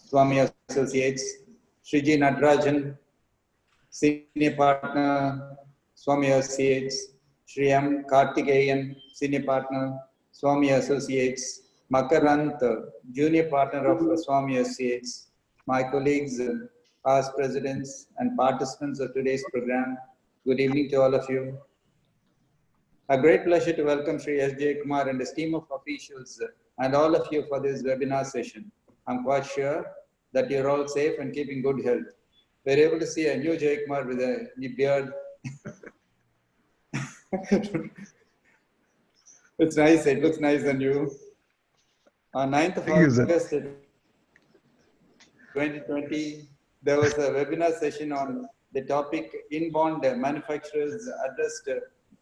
Swami Associates, Sri G. Natarajan, Senior Partner, Swami Associates, Sri M. Karthikeyan, Senior Partner, Swami Associates, Makarant, Junior Partner of Swami Associates, my colleagues, past presidents and participants of today's program, good evening to all of you. A great pleasure to welcome Sri S. J. Kumar and his team of officials and all of you for this webinar session. I'm quite sure that you're all safe and keeping good health. We're able to see a new J. Kumar with a new beard. It's nice. It looks nice on you. On 9th of August 2020, there was a webinar session on the topic inbound manufacturers addressed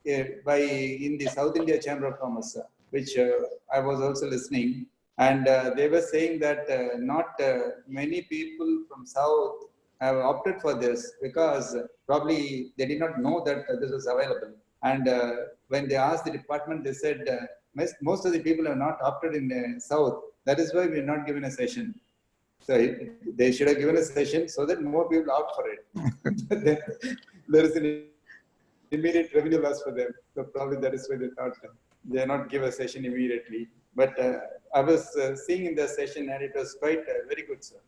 in the South India Chamber of Commerce, which I was also listening. And they were saying that not many people from South have opted for this because probably they did not know that this was available. And when they asked the department, they said most of the people have not opted in the South. That is why we are not given a session. So they should have given a session so that more people opt for it. There is an immediate revenue loss for them. So probably that is why they thought they are not give a session immediately. But I was seeing in the session and it was quite very good, sir.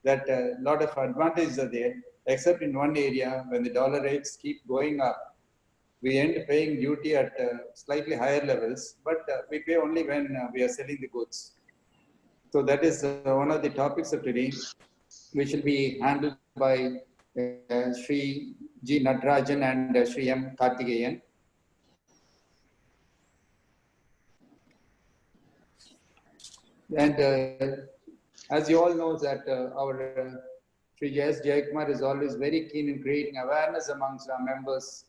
That a lot of advantages are there, except in one area when the dollar rates keep going up, we end up paying duty at slightly higher levels, but we pay only when we are selling the goods. So that is one of the topics of today, which will be handled by Sri G. Natarajan and Sri M. Karthikeyan. And as you all know that our Sri S. Jayakumar is always very keen in creating awareness amongst our members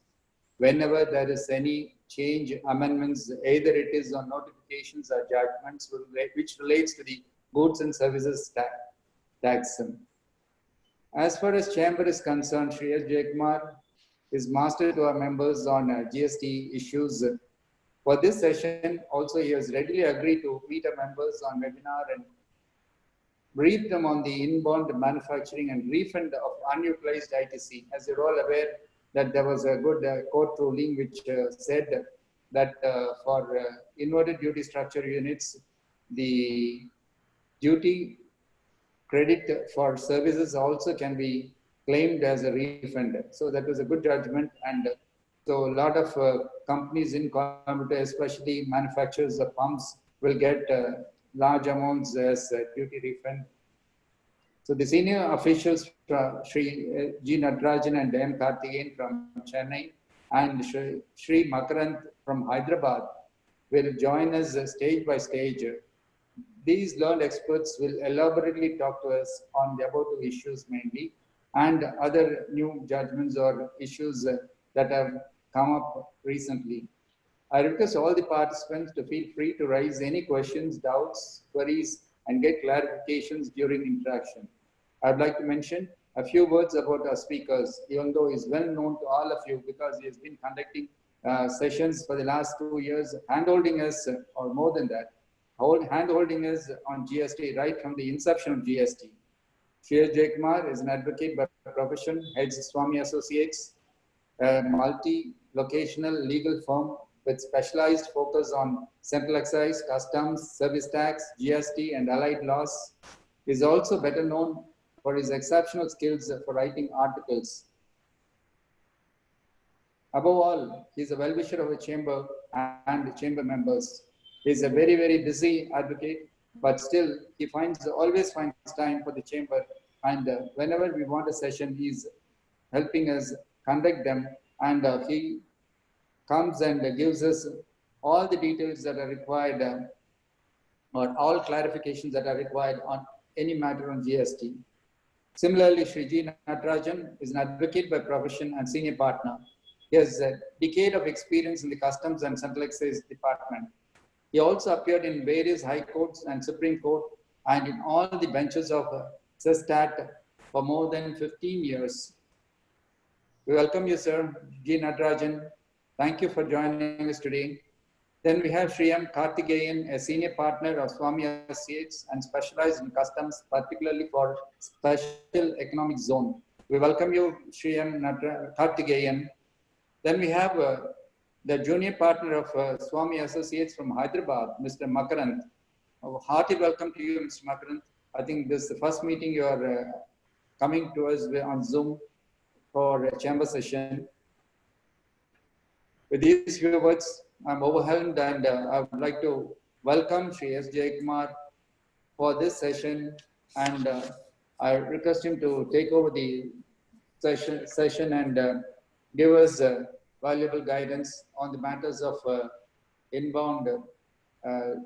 whenever there is any change, amendments, either it is on notifications or judgments which relates to the goods and services tax. As far as Chamber is concerned, Sri S. Jayakumar is master to our members on GST issues. For this session, also he has readily agreed to meet our members on webinar and brief them on the inbound manufacturing and refund of unutilized ITC. As you're all aware, that there was a good court ruling which said that for inverted duty structure units, the duty credit for services also can be claimed as a refund. So that was a good judgment. And so a lot of companies in Coimbatore, especially manufacturers of pumps, will get large amounts as duty refund. So the senior officials, Sri G. Natarajan and M. Karthikeyan from Chennai and Sri Makarant from Hyderabad will join us stage by stage. These learned experts will elaborately talk to us on the above two issues mainly and other new judgments or issues that have come up recently. I request all the participants to feel free to raise any questions, doubts, queries, and get clarifications during interaction. I'd like to mention a few words about our speakers, even though he's well known to all of you because he has been conducting sessions for the last 2 years, handholding us, or more than that, hand-holding us on GST right from the inception of GST. Sri S. Jayakumar is an advocate by profession, heads Swami Associates, a multi-locational legal firm with specialized focus on central excise, customs, service tax, GST, and allied laws. He is also better known for his exceptional skills for writing articles. Above all, he is a well-wisher of the chamber and chamber members. He is a very, very busy advocate, but still he always finds time for the chamber. And whenever we want a session, he's helping us conduct them. And he comes and gives us all the details that are required or all clarifications that are required on any matter on GST. Similarly, Sri G. Natarajan is an advocate by profession and senior partner. He has a decade of experience in the Customs and Central Excise Department. He also appeared in various high courts and Supreme Court and in all the benches of CESTAT for more than 15 years. We welcome you, sir, G. Natarajan. Thank you for joining us today. Then we have Sri M. Karthikeyan, a senior partner of Swami Associates and specialized in customs, particularly for special economic zone. We welcome you, Sri M. Karthikeyan. Then we have the junior partner of Swami Associates from Hyderabad, Mr. Makarant. A hearty welcome to you, Mr. Makarant. I think this is the first meeting you are coming to us on Zoom for a chamber session. With these few words, I'm overwhelmed and I would like to welcome Sri S. Jayakumar for this session, and I request him to take over the session and give us valuable guidance on the matters of inbound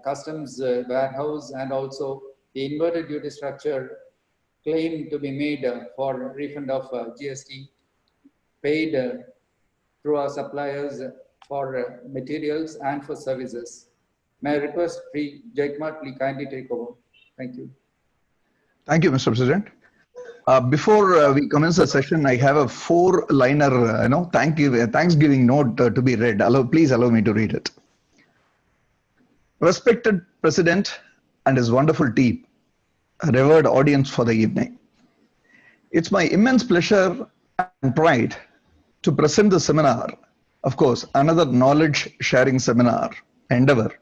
customs warehouse and also the inverted duty structure claim to be made for refund of GST paid through our suppliers for materials and for services. May I request Sri Jayakumar please kindly take over. Thank you. Thank you, Mr. President. Before we commence the session, I have a 4-liner, Thanksgiving note to be read. Please allow me to read it. Respected President and his wonderful team, a revered audience for the evening. It's my immense pleasure and pride to present the seminar, of course, another knowledge sharing seminar endeavor,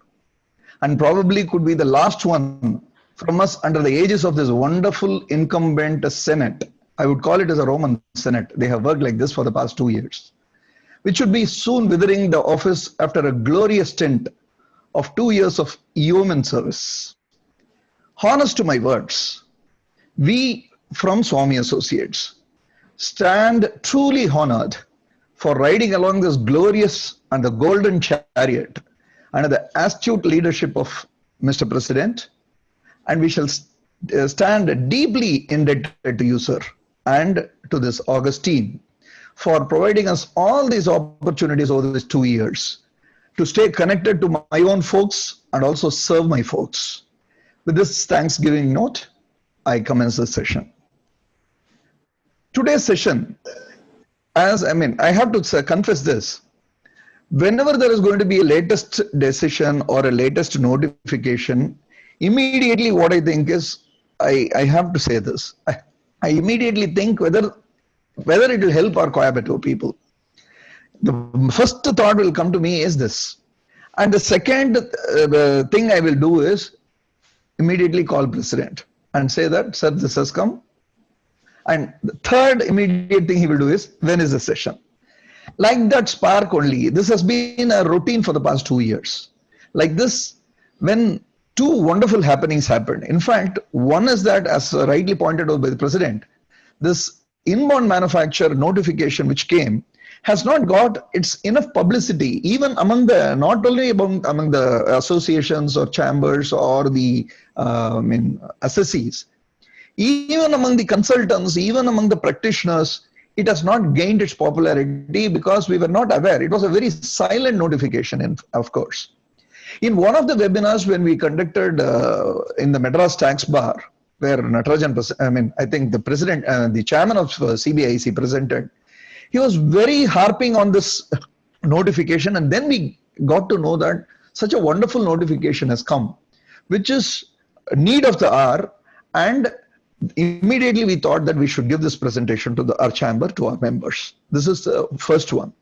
and probably could be the last one from us under the aegis of this wonderful incumbent Senate. I would call it as a Roman Senate. They have worked like this for the past 2 years, which should be soon withering the office after a glorious stint of 2 years of yeoman service. Honest to my words, we from Swami Associates stand truly honored for riding along this glorious and the golden chariot under the astute leadership of Mr. President, and we shall stand deeply indebted to you, sir, and to this august team for providing us all these opportunities over these 2 years to stay connected to my own folks and also serve my folks. With this Thanksgiving note, I commence the session. Today's session, I have to confess this. Whenever there is going to be a latest decision or a latest notification, immediately what I think is, I have to say this. I immediately think whether it will help our Coimbatore people. The first thought will come to me is this. And the second thing I will do is immediately call President and say that, sir, this has come. And the third immediate thing he will do is, when is the session? Like that spark only. This has been a routine for the past 2 years. Like this, when two wonderful happenings happened. In fact, one is that, as rightly pointed out by the President, this inbound manufacture notification which came has not got its enough publicity, even among the, not only among the associations or chambers or the assessees, even among the consultants, even among the practitioners, it has not gained its popularity because we were not aware. It was a very silent notification, of course. In one of the webinars when we conducted in the Madras Tax Bar, where Natarajan, I think the president, the chairman of CBIC presented, he was very harping on this notification, and then we got to know that such a wonderful notification has come, which is a need of the hour, and immediately we thought that we should give this presentation to our chamber, to our members. This is the first one.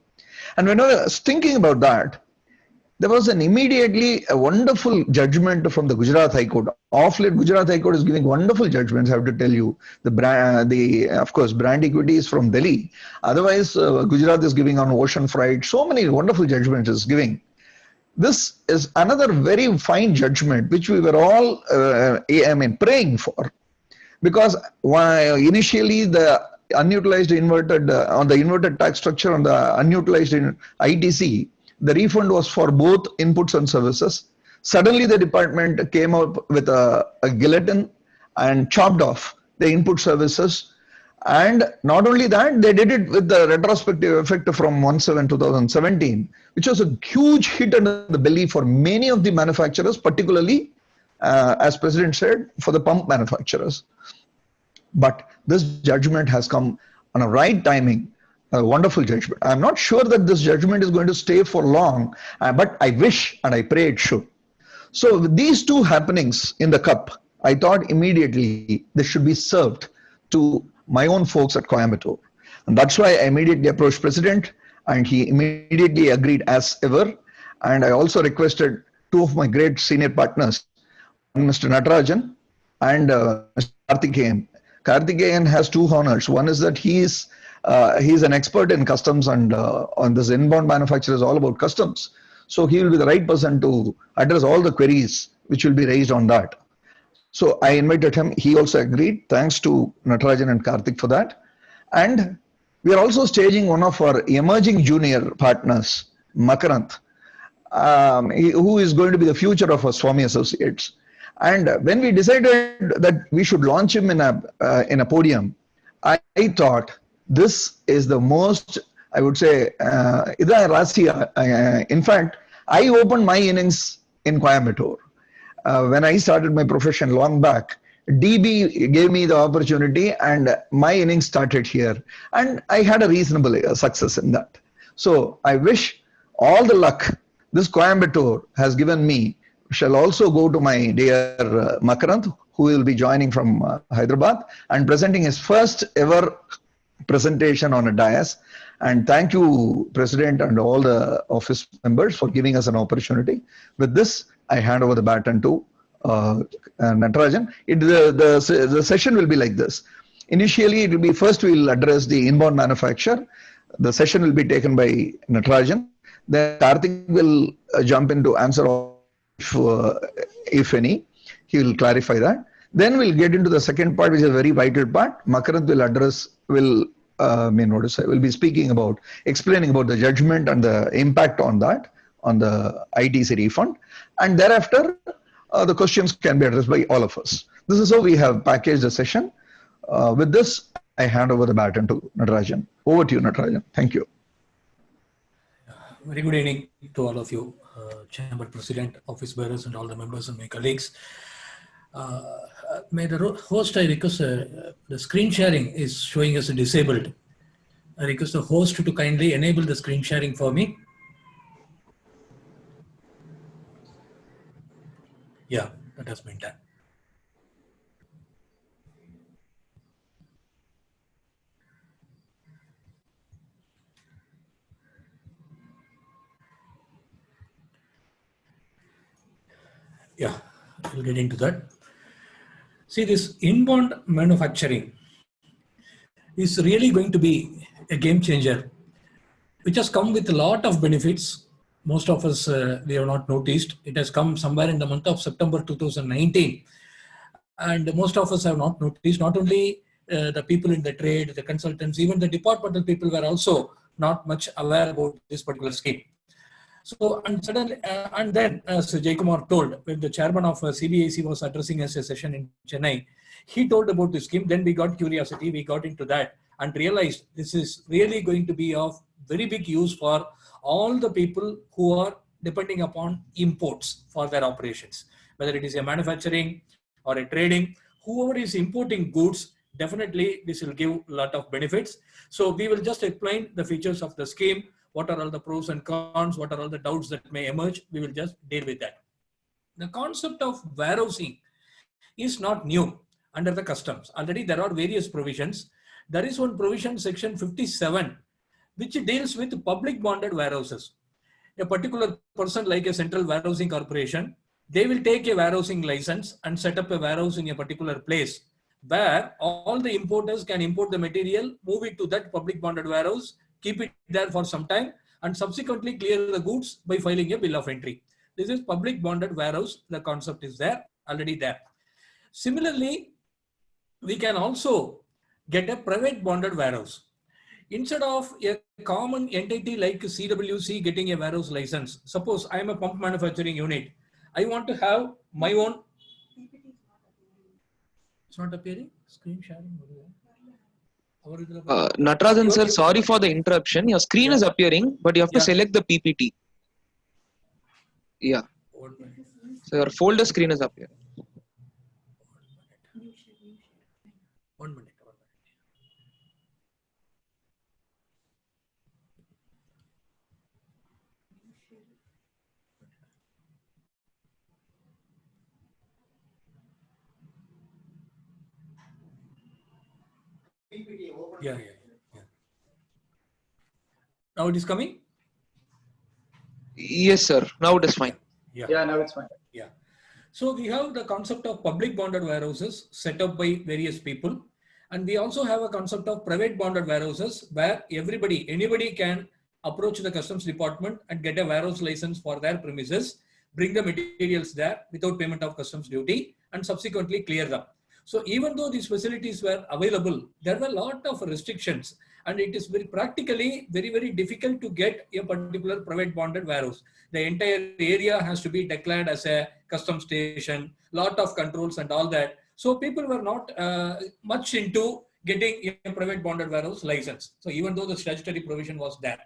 And when I was thinking about that, there was immediately a wonderful judgment from the Gujarat High Court. Of late, Gujarat High Court is giving wonderful judgments, I have to tell you. Of course, brand equity is from Delhi. Otherwise, Gujarat is giving on ocean freight. So many wonderful judgments is giving. This is another very fine judgment, which we were all, praying for. Because initially the unutilized on the inverted tax structure on the unutilized in ITC, the refund was for both inputs and services. Suddenly the department came up with a guillotine and chopped off the input services. And not only that, they did it with the retrospective effect from 1/7/2017, which was a huge hit under the belly for many of the manufacturers, particularly, as President said, for the pump manufacturers. But this judgment has come on a right timing, a wonderful judgment. I'm not sure that this judgment is going to stay for long, but I wish and I pray it should. So with these two happenings in the cup, I thought immediately this should be served to my own folks at Coimbatore. And that's why I immediately approached President and he immediately agreed as ever. And I also requested two of my great senior partners, one Mr. Natarajan and Mr. Karthikeyan. Karthikeyan has two honors. One is that he's an expert in customs and on this inbound manufacture is all about customs. So he will be the right person to address all the queries which will be raised on that. So I invited him. He also agreed. Thanks to Natarajan and Karthik for that. And we are also staging one of our emerging junior partners, Makarant, who is going to be the future of our Swami Associates. And when we decided that we should launch him in a podium, I thought this is the most, I would say, in fact, I opened my innings in Coimbatore. When I started my profession long back, DB gave me the opportunity and my innings started here. And I had a reasonable success in that. So I wish all the luck this Coimbatore has given me shall also go to my dear Makarant, who will be joining from Hyderabad and presenting his first ever presentation on a dais. And thank you, President, and all the office members for giving us an opportunity. With this, I hand over the baton to Natarajan. The session will be like this. Initially, it will be first we'll address the inbound manufacture. The session will be taken by Natarajan. Then Karthik will jump in to answer if any. He will clarify that. Then we'll get into the second part, which is a very vital part. Makarant will address, will be speaking about, explaining about the judgment and the impact on that, on the ITC refund. And thereafter, the questions can be addressed by all of us. This is how we have packaged the session. With this, I hand over the baton to Natarajan. Over to you, Natarajan. Thank you. Very good evening to all of you, Chamber President, Office Bearers, and all the members and my colleagues. May the host, I request the screen sharing is showing as disabled. I request the host to kindly enable the screen sharing for me. Yeah, that has been done. Yeah, we'll get into that. See, this inbound manufacturing is really going to be a game changer, which has come with a lot of benefits. Most of us, we have not noticed. It has come somewhere in the month of September 2019. And most of us have not noticed. Not only the people in the trade, the consultants, even the departmental people were also not much aware about this particular scheme. So, and suddenly, and then, as Jaykumar told, when the chairman of CBAC was addressing us a session in Chennai, he told about the scheme. Then we got curiosity, we got into that and realized this is really going to be of very big use for all the people who are depending upon imports for their operations, whether it is a manufacturing or a trading. Whoever is importing goods, definitely this will give a lot of benefits. So we will just explain the features of the scheme. What are all the pros and cons? What are all the doubts that may emerge? We will just deal with that. The concept of warehousing is not new under the customs. Already there are various provisions. There is one provision, section 57, which deals with public bonded warehouses. A particular person like a central warehousing corporation, they will take a warehousing license and set up a warehouse in a particular place where all the importers can import the material, move it to that public bonded warehouse, keep it there for some time, and subsequently clear the goods by filing a bill of entry. This is public bonded warehouse. The concept is there, already there. Similarly, we can also get a private bonded warehouse. Instead of a common entity like CWC getting a warehouse license, suppose I am a pump manufacturing unit. I want to have my own. It's not appearing? Screen sharing. Natarajan sir, sorry for the interruption. Your screen is appearing, but you have to select the PPT. Yeah. So your folder screen is appearing. 1 minute. Yeah. Now it is coming? Yes, sir. Now it is fine. Yeah, now it's fine. Yeah. So we have the concept of public bonded warehouses set up by various people. And we also have a concept of private bonded warehouses where anybody can approach the customs department and get a warehouse license for their premises, bring the materials there without payment of customs duty, and subsequently clear them. So even though these facilities were available, there were a lot of restrictions, and it is very difficult to get a particular private bonded warehouse. The entire area has to be declared as a custom station, lot of controls and all that. So people were not much into getting a private bonded warehouse license. So even though the statutory provision was there.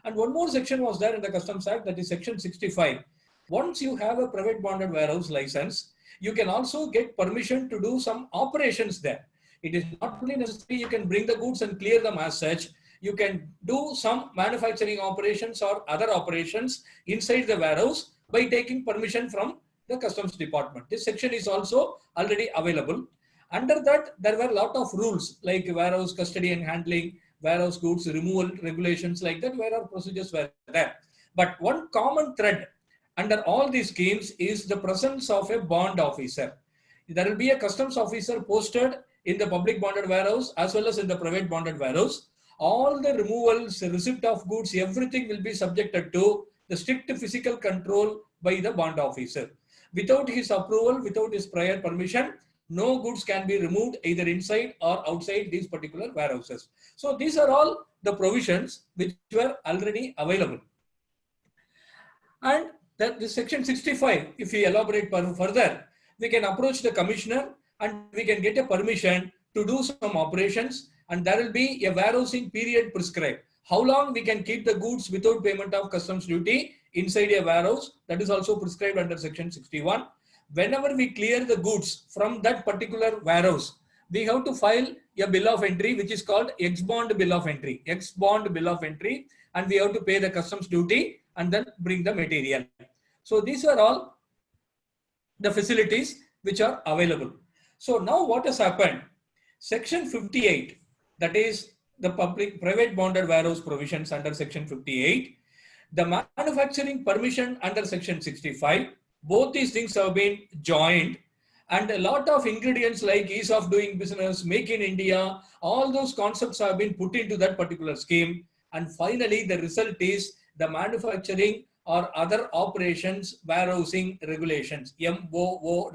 And one more section was there in the Customs Act, that is section 65. Once you have a private bonded warehouse license, you can also get permission to do some operations there. It is not only necessary you can bring the goods and clear them as such. You can do some manufacturing operations or other operations inside the warehouse by taking permission from the customs department. This section is also already available. Under that, there were a lot of rules like warehouse custody and handling, warehouse goods removal regulations like that, where our procedures were there. But one common thread under all these schemes is the presence of a bond officer. There will be a customs officer posted in the public bonded warehouse as well as in the private bonded warehouse. All the removals, receipt of goods, everything will be subjected to the strict physical control by the bond officer. Without his approval, without his prior permission, no goods can be removed either inside or outside these particular warehouses. So these are all the provisions which were already available. And this section 65, if we elaborate further, we can approach the commissioner and we can get a permission to do some operations, and there will be a warehousing period prescribed. How long we can keep the goods without payment of customs duty inside a warehouse, that is also prescribed under section 61. Whenever we clear the goods from that particular warehouse, we have to file a bill of entry which is called ex-bond bill of entry. Ex-bond bill of entry, and we have to pay the customs duty and then bring the material. So these are all the facilities which are available. So now what has happened? Section 58, that is the private bonded warehouse provisions under section 58, the manufacturing permission under section 65, both these things have been joined, and a lot of ingredients like ease of doing business, make in India, all those concepts have been put into that particular scheme. And finally, the result is the manufacturing or other operations warehousing regulations, MOOWR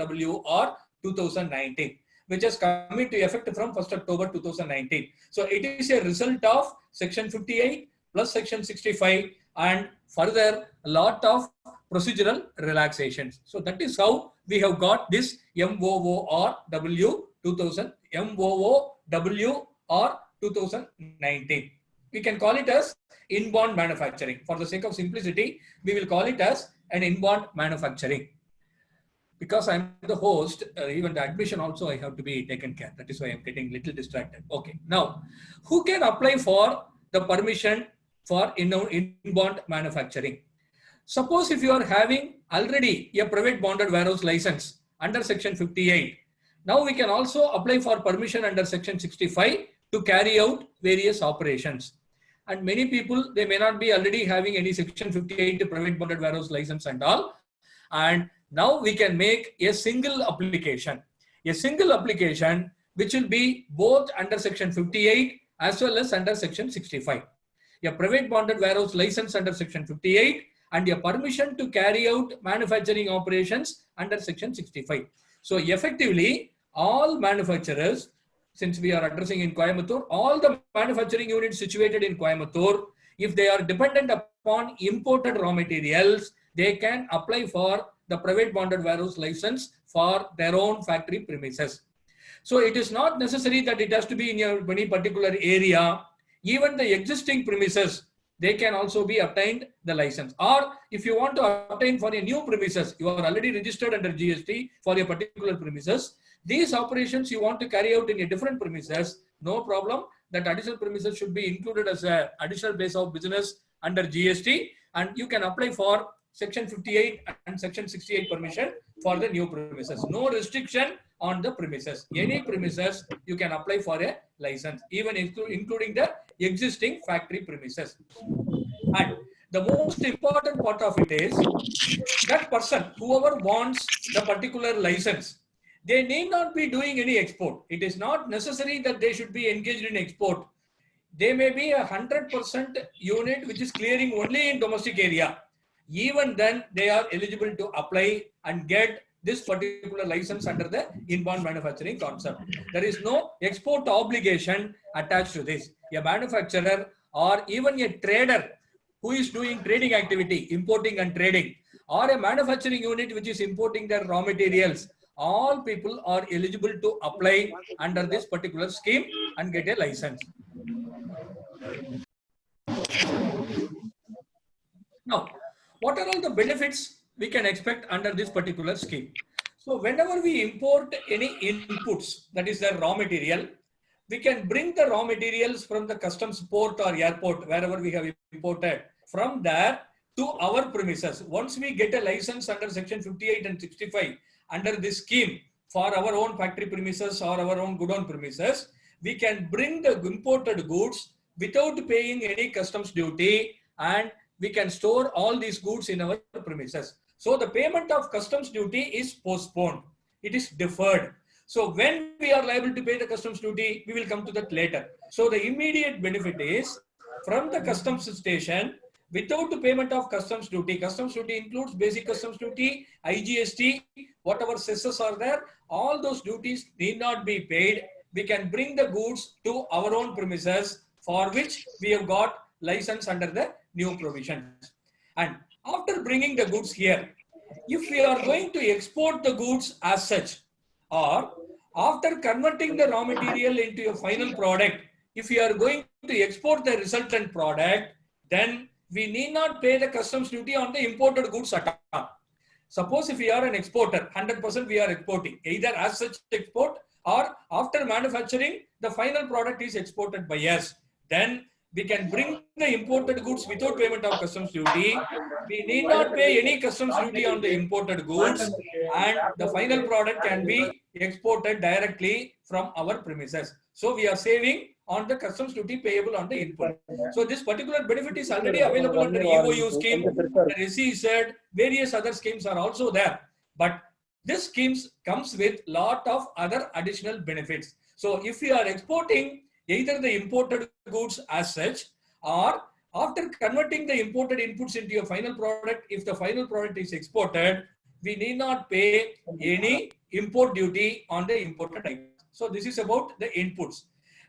2019, which has come into effect from 1st October 2019. So it is a result of section 58 plus section 65 and further a lot of procedural relaxations. So that is how we have got this MOOWR 2019. We can call it as inbound manufacturing. For the sake of simplicity, we will call it as an inbound manufacturing. Because I'm the host, even the admission also I have to be taken care. That is why I'm getting a little distracted. Okay, now who can apply for the permission for inbound manufacturing? Suppose if you are having already a private bonded warehouse license under section 58, now we can also apply for permission under section 65 to carry out various operations. And many people, they may not be already having any section 58 private bonded warehouse license and all. And now we can make a single application which will be both under section 58 as well as under section 65. A private bonded warehouse license under section 58 and a permission to carry out manufacturing operations under section 65. So effectively, all manufacturers, since we are addressing in Coimbatore, all the manufacturing units situated in Coimbatore, if they are dependent upon imported raw materials, they can apply for the private bonded warehouse license for their own factory premises. So it is not necessary that it has to be in any particular area. Even the existing premises, they can also be obtained the license. Or if you want to obtain for a new premises, you are already registered under GST for a particular premises. These operations you want to carry out in a different premises, no problem. That additional premises should be included as an additional base of business under GST, and you can apply for section 58 and section 68 permission for the new premises. No restriction on the premises. Any premises you can apply for a license, even including the existing factory premises. And the most important part of it is that person, whoever wants the particular license, they need not be doing any export. It is not necessary that they should be engaged in export. They may be 100% unit which is clearing only in domestic area. Even then, they are eligible to apply and get this particular license under the inbound manufacturing concept. There is no export obligation attached to this. A manufacturer or even a trader who is doing trading activity, importing and trading, or a manufacturing unit which is importing their raw materials, all people are eligible to apply under this particular scheme and get a license. Now, what are all the benefits we can expect under this particular scheme? So whenever we import any inputs, that is the raw material, we can bring the raw materials from the customs port or airport, wherever we have imported, from there to our premises. Once we get a license under section 58 and 65 under this scheme for our own factory premises or our own godown premises, we can bring the imported goods without paying any customs duty, and we can store all these goods in our premises. So the payment of customs duty is postponed. It is deferred. So when we are liable to pay the customs duty, we will come to that later. So the immediate benefit is from the customs station, without the payment of customs duty includes basic customs duty, IGST, whatever cesses are there, all those duties need not be paid. We can bring the goods to our own premises, for which we have got license under the new provisions. And after bringing the goods here, if we are going to export the goods as such, or after converting the raw material into a final product, if we are going to export the resultant product, then we need not pay the customs duty on the imported goods at all. Suppose if we are an exporter, 100% we are exporting, either as such export or after manufacturing, the final product is exported by us. Then we can bring the imported goods without payment of customs duty. We need not pay any customs duty on the imported goods, and the final product can be exported directly from our premises. So we are saving on the customs duty payable on the input. So this particular benefit is already available under EOU scheme, the SEZ, various other schemes are also there. But this schemes comes with lot of other additional benefits. So if we are exporting either the imported goods as such, or after converting the imported inputs into a final product, if the final product is exported, we need not pay any import duty on the imported items. So this is about the inputs.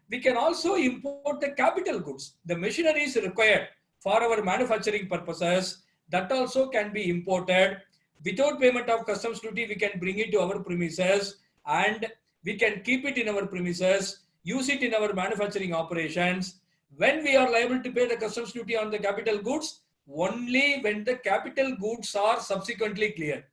We can also import the capital goods. The machinery is required for our manufacturing purposes. That also can be imported. Without payment of customs duty, we can bring it to our premises and we can keep it in our premises, use it in our manufacturing operations. When we are liable to pay the customs duty on the capital goods, only when the capital goods are subsequently cleared.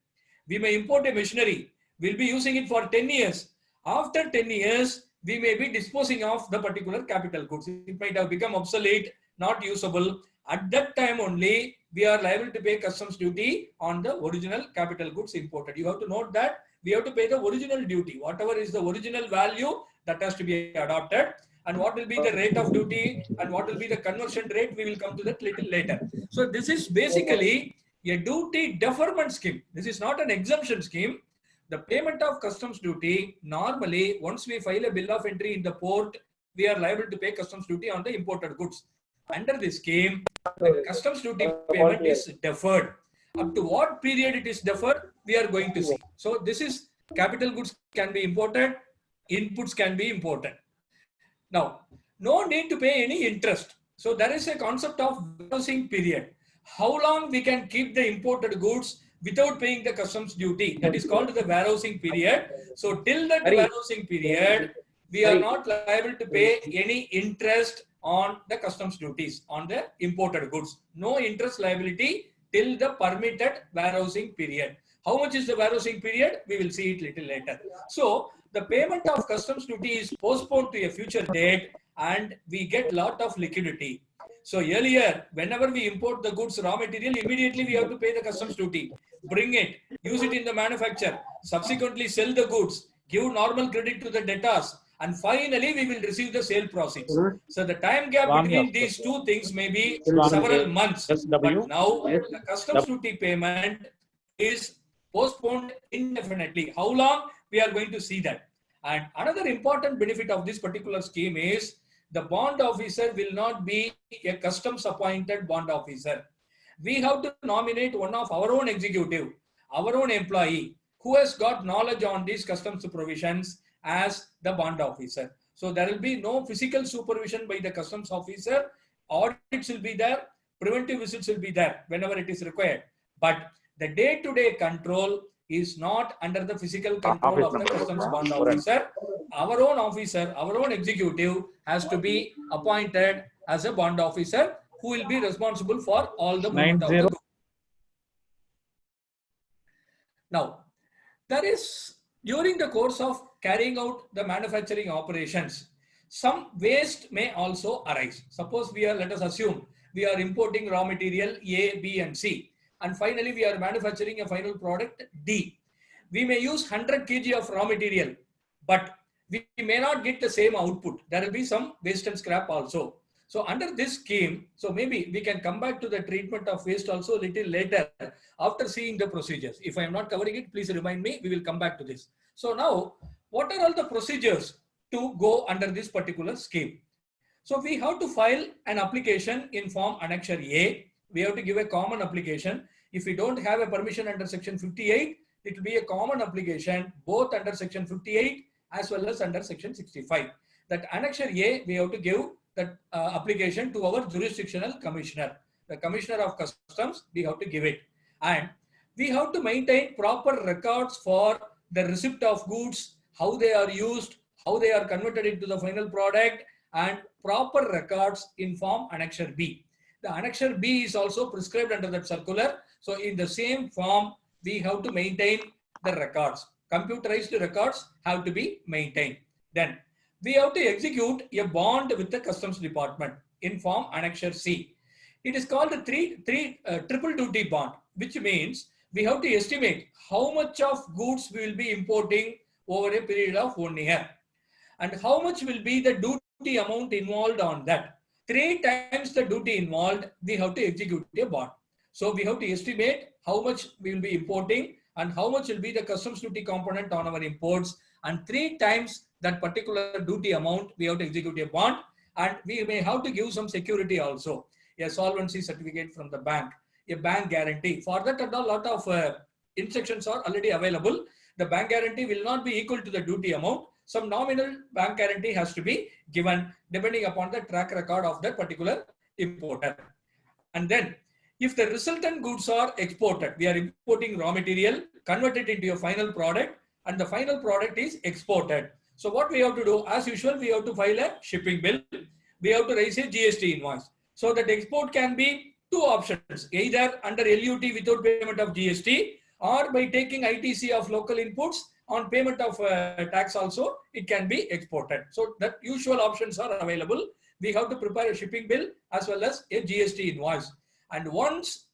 We may import a machinery, we'll be using it for 10 years. After 10 years, we may be disposing of the particular capital goods. It might have become obsolete, not usable. At that time only, we are liable to pay customs duty on the original capital goods imported. You have to note that we have to pay the original duty. Whatever is the original value, that has to be adopted. And what will be the rate of duty and what will be the conversion rate, we will come to that little later. So this is basically a duty deferment scheme. This is not an exemption scheme. The payment of customs duty, normally, once we file a bill of entry in the port, we are liable to pay customs duty on the imported goods. Under this scheme, the customs duty payment is deferred. Up to what period it is deferred, we are going to see. So this is capital goods can be imported, inputs can be imported. Now, no need to pay any interest. So there is a concept of warehousing period. How long we can keep the imported goods without paying the customs duty? That is called the warehousing period. So till that warehousing period, we are not liable to pay any interest on the customs duties on the imported goods. No interest liability till the permitted warehousing period. How much is the warehousing period? We will see it little later. So the payment of customs duty is postponed to a future date and we get lot of liquidity. So earlier, whenever we import the goods, raw material, immediately we have to pay the customs duty. Bring it, use it in the manufacture, subsequently sell the goods, give normal credit to the debtors, and finally we will receive the sale proceeds. So the time gap between these two things may be several months, but now the customs duty payment is postponed indefinitely. How long? We are going to see that. And another important benefit of this particular scheme is the bond officer will not be a customs appointed bond officer. We have to nominate one of our own executive, our own employee, who has got knowledge on these customs provisions as the bond officer. So there will be no physical supervision by the customs officer. Audits will be there, preventive visits will be there whenever it is required. But the day-to-day control is not under the physical control of the customs bond officer. Our own officer, our own executive has to be appointed as a bond officer who will be responsible for all the movement of the goods. Now, there is, during the course of carrying out the manufacturing operations, some waste may also arise. Suppose we are, let us assume, we are importing raw material A, B, and C, and finally we are manufacturing a final product D. We may use 100 kg of raw material, but we may not get the same output. There will be some waste and scrap also. So under this scheme, so maybe we can come back to the treatment of waste also a little later after seeing the procedures. If I am not covering it, please remind me, we will come back to this. So now, what are all the procedures to go under this particular scheme? So we have to file an application in form Annexure A. We have to give a common application. If we don't have a permission under section 58, it will be a common application both under section 58 as well as under section 65. That Annexure A, we have to give that application to our jurisdictional commissioner. The commissioner of customs, we have to give it. And we have to maintain proper records for the receipt of goods, how they are used, how they are converted into the final product, and proper records in form Annexure B. The Annexure B is also prescribed under that circular. So in the same form, we have to maintain the records. Computerized records have to be maintained. Then we have to execute a bond with the customs department in form Annexure C. It is called a triple duty bond, which means we have to estimate how much of goods we will be importing over a period of 1 year and how much will be the duty amount involved on that. 3 times the duty involved, we have to execute a bond. So we have to estimate how much we will be importing and how much will be the customs duty component on our imports, and 3 times that particular duty amount we have to execute a bond, and we may have to give some security also, a solvency certificate from the bank, a bank guarantee. For that, a lot of instructions are already available. The bank guarantee will not be equal to the duty amount. Some nominal bank guarantee has to be given depending upon the track record of that particular importer. And then if the resultant goods are exported, we are importing raw material, converted into a final product, and the final product is exported. So what we have to do, as usual, we have to file a shipping bill. We have to raise a GST invoice. So that export can be 2 options, either under LUT without payment of GST, or by taking ITC of local inputs on payment of tax also, it can be exported. So the usual options are available. We have to prepare a shipping bill as well as a GST invoice. And once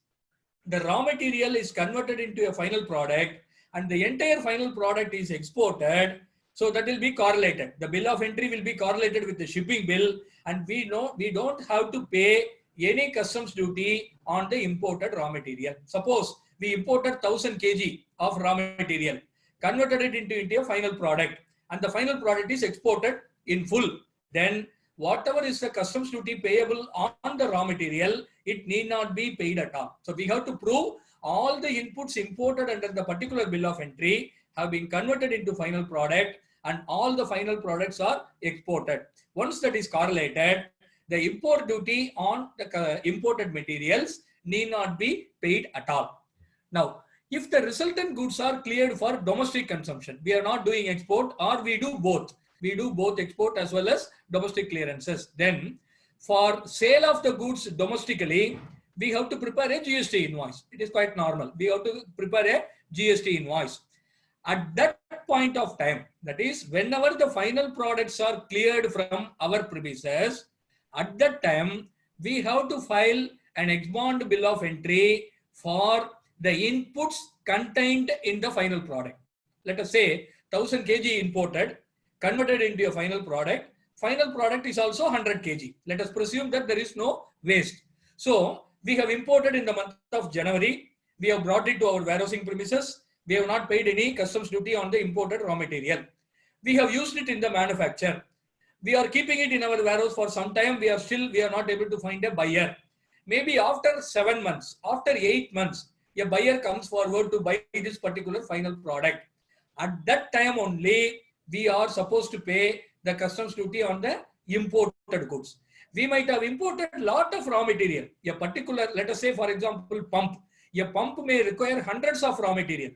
the raw material is converted into a final product and the entire final product is exported, so that will be correlated. The bill of entry will be correlated with the shipping bill, and we know we don't have to pay any customs duty on the imported raw material. Suppose we imported 1000 kg of raw material, converted it into a final product, and the final product is exported in full. Then whatever is the customs duty payable on the raw material, it need not be paid at all. So we have to prove all the inputs imported under the particular bill of entry have been converted into final product, and all the final products are exported. Once that is correlated, the import duty on the imported materials need not be paid at all. Now, if the resultant goods are cleared for domestic consumption, we are not doing export, or we do both. We do both export as well as domestic clearances. Then for sale of the goods domestically, we have to prepare a GST invoice. It is quite normal. We have to prepare a GST invoice. At that point of time, that is whenever the final products are cleared from our premises, at that time, we have to file an ex-bond bill of entry for the inputs contained in the final product. Let us say 1000 kg imported, converted into a final product. Final product is also 100 kg. Let us presume that there is no waste. So we have imported in the month of January. We have brought it to our warehousing premises. We have not paid any customs duty on the imported raw material. We have used it in the manufacture. We are keeping it in our warehouse for some time. We are not able to find a buyer. Maybe after 7 months, after 8 months, a buyer comes forward to buy this particular final product. At that time only, we are supposed to pay the customs duty on the imported goods. We might have imported a lot of raw material. A particular, let us say for example, pump. A pump may require hundreds of raw material.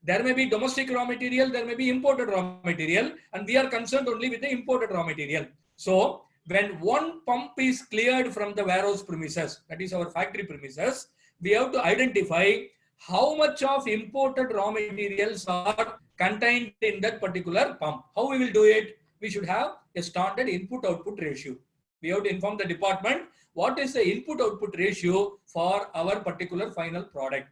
There may be domestic raw material, there may be imported raw material, and we are concerned only with the imported raw material. So when one pump is cleared from the warehouse premises, that is our factory premises, we have to identify how much of imported raw materials are contained in that particular pump. How we will do it? We should have a standard input-output ratio. We have to inform the department what is the input-output ratio for our particular final product.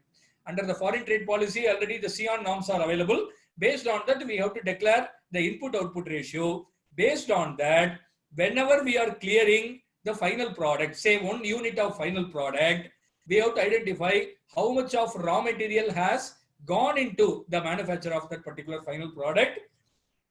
Under the foreign trade policy, already the CION norms are available. Based on that, we have to declare the input-output ratio. Based on that, whenever we are clearing the final product, say 1 unit of final product, we have to identify how much of raw material has gone into the manufacture of that particular final product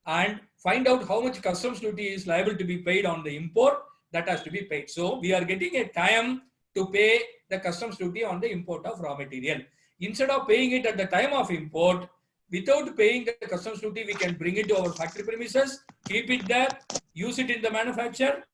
and find out how much customs duty is liable to be paid on the import. That has to be paid. So we are getting a time to pay the customs duty on the import of raw material. Instead of paying it at the time of import, without paying the customs duty, we can bring it to our factory premises, keep it there, use it in the manufacture,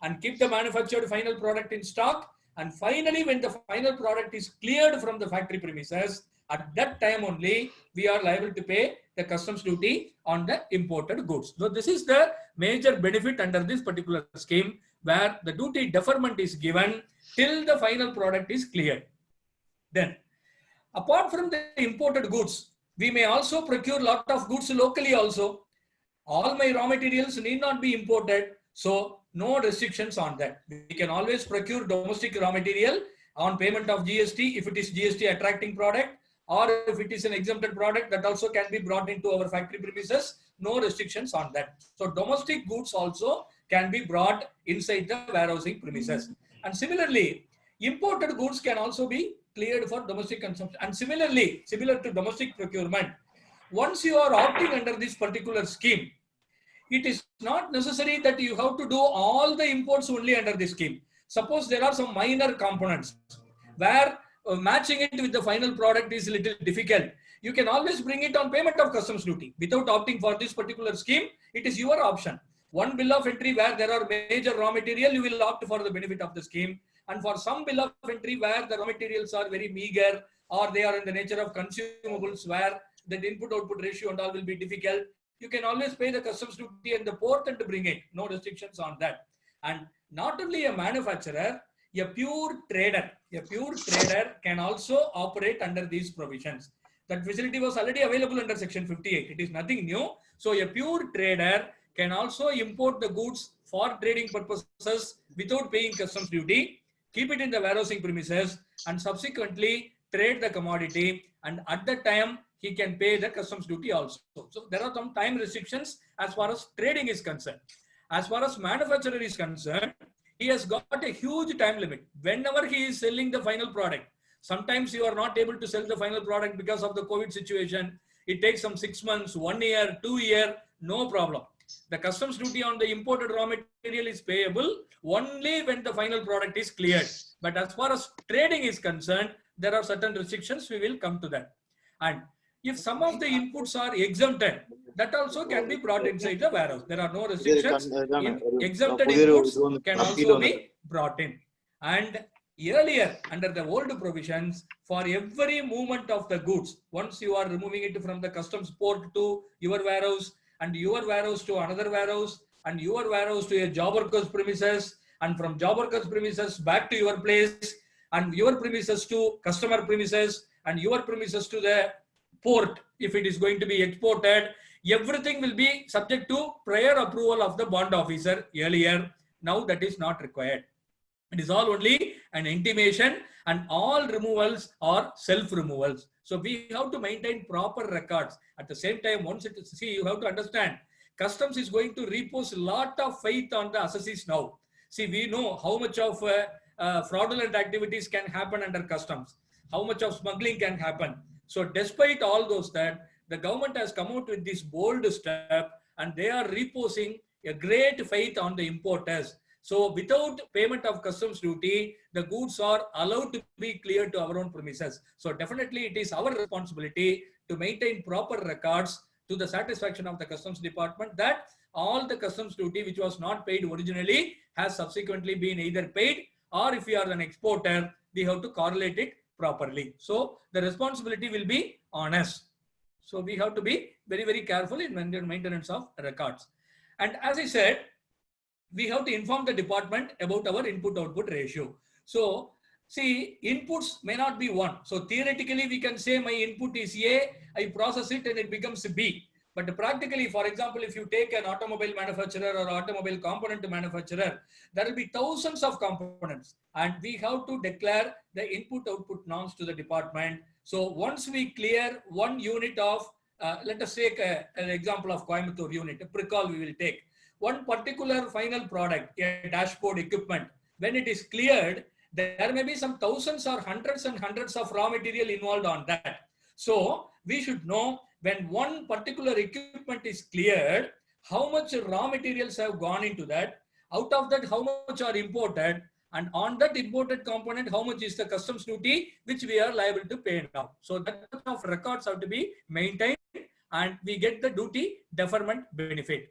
and keep the manufactured final product in stock. And finally, when the final product is cleared from the factory premises, at that time only, we are liable to pay the customs duty on the imported goods. So this is the major benefit under this particular scheme, where the duty deferment is given till the final product is cleared. Then, apart from the imported goods, we may also procure lot of goods locally also. All my raw materials need not be imported. So no restrictions on that. We can always procure domestic raw material on payment of GST if it is GST attracting product, or if it is an exempted product, that also can be brought into our factory premises. No restrictions on that. So domestic goods also can be brought inside the warehousing premises. And similarly, imported goods can also be cleared for domestic consumption. And similarly, similar to domestic procurement, once you are opting under this particular scheme, it is not necessary that you have to do all the imports only under this scheme. Suppose there are some minor components where matching it with the final product is a little difficult. You can always bring it on payment of customs duty without opting for this particular scheme. It is your option. One bill of entry where there are major raw material, you will opt for the benefit of the scheme. And for some bill of entry where the raw materials are very meager, or they are in the nature of consumables where the input-output ratio and all will be difficult, you can always pay the customs duty and the port and bring it. No restrictions on that. And not only a manufacturer, a pure trader can also operate under these provisions. That facility was already available under Section 58. It is nothing new. So a pure trader can also import the goods for trading purposes without paying customs duty, keep it in the warehousing premises, and subsequently trade the commodity. And at that time, he can pay the customs duty also. So there are some time restrictions as far as trading is concerned. As far as manufacturer is concerned, he has got a huge time limit. Whenever he is selling the final product, sometimes you are not able to sell the final product because of the COVID situation. It takes some 6 months, 1 year, 2 years, no problem. The customs duty on the imported raw material is payable only when the final product is cleared. But as far as trading is concerned, there are certain restrictions. We will come to that. And if some of the inputs are exempted, that also can be brought inside the warehouse. There are no restrictions. Exempted inputs can also be brought in. And earlier, under the old provisions, for every movement of the goods, once you are removing it from the customs port to your warehouse, and your warehouse to another warehouse, and your warehouse to a job worker's premises, and from job worker's premises back to your place, and your premises to customer premises, and your premises to the port, if it is going to be exported, everything will be subject to prior approval of the bond officer earlier. Now that is not required. It is all only an intimation, and all removals are self-removals. So we have to maintain proper records. At the same time, once it is, see, you have to understand, customs is going to repose a lot of faith on the assessees now. See, we know how much of fraudulent activities can happen under customs, how much of smuggling can happen. So despite all those that, the government has come out with this bold step, and they are reposing a great faith on the importers. So without payment of customs duty, the goods are allowed to be cleared to our own premises. So definitely it is our responsibility to maintain proper records to the satisfaction of the customs department that all the customs duty which was not paid originally has subsequently been either paid, or if we are an exporter, we have to correlate it properly. So the responsibility will be on us. So we have to be very, very careful in maintenance of records. And as I said, we have to inform the department about our input-output ratio. So see, inputs may not be one. So theoretically, we can say my input is A, I process it and it becomes B. But practically, for example, if you take an automobile manufacturer or automobile component manufacturer, there will be thousands of components, and we have to declare the input-output norms to the department. So once we clear one unit of, let us take an example of Coimbatore unit, a Pricol we will take. One particular final product, a dashboard equipment, when it is cleared, there may be some thousands or hundreds and hundreds of raw material involved on that. So we should know when one particular equipment is cleared, how much raw materials have gone into that, out of that how much are imported, and on that imported component, how much is the customs duty which we are liable to pay now. So that kind of records have to be maintained, and we get the duty deferment benefit.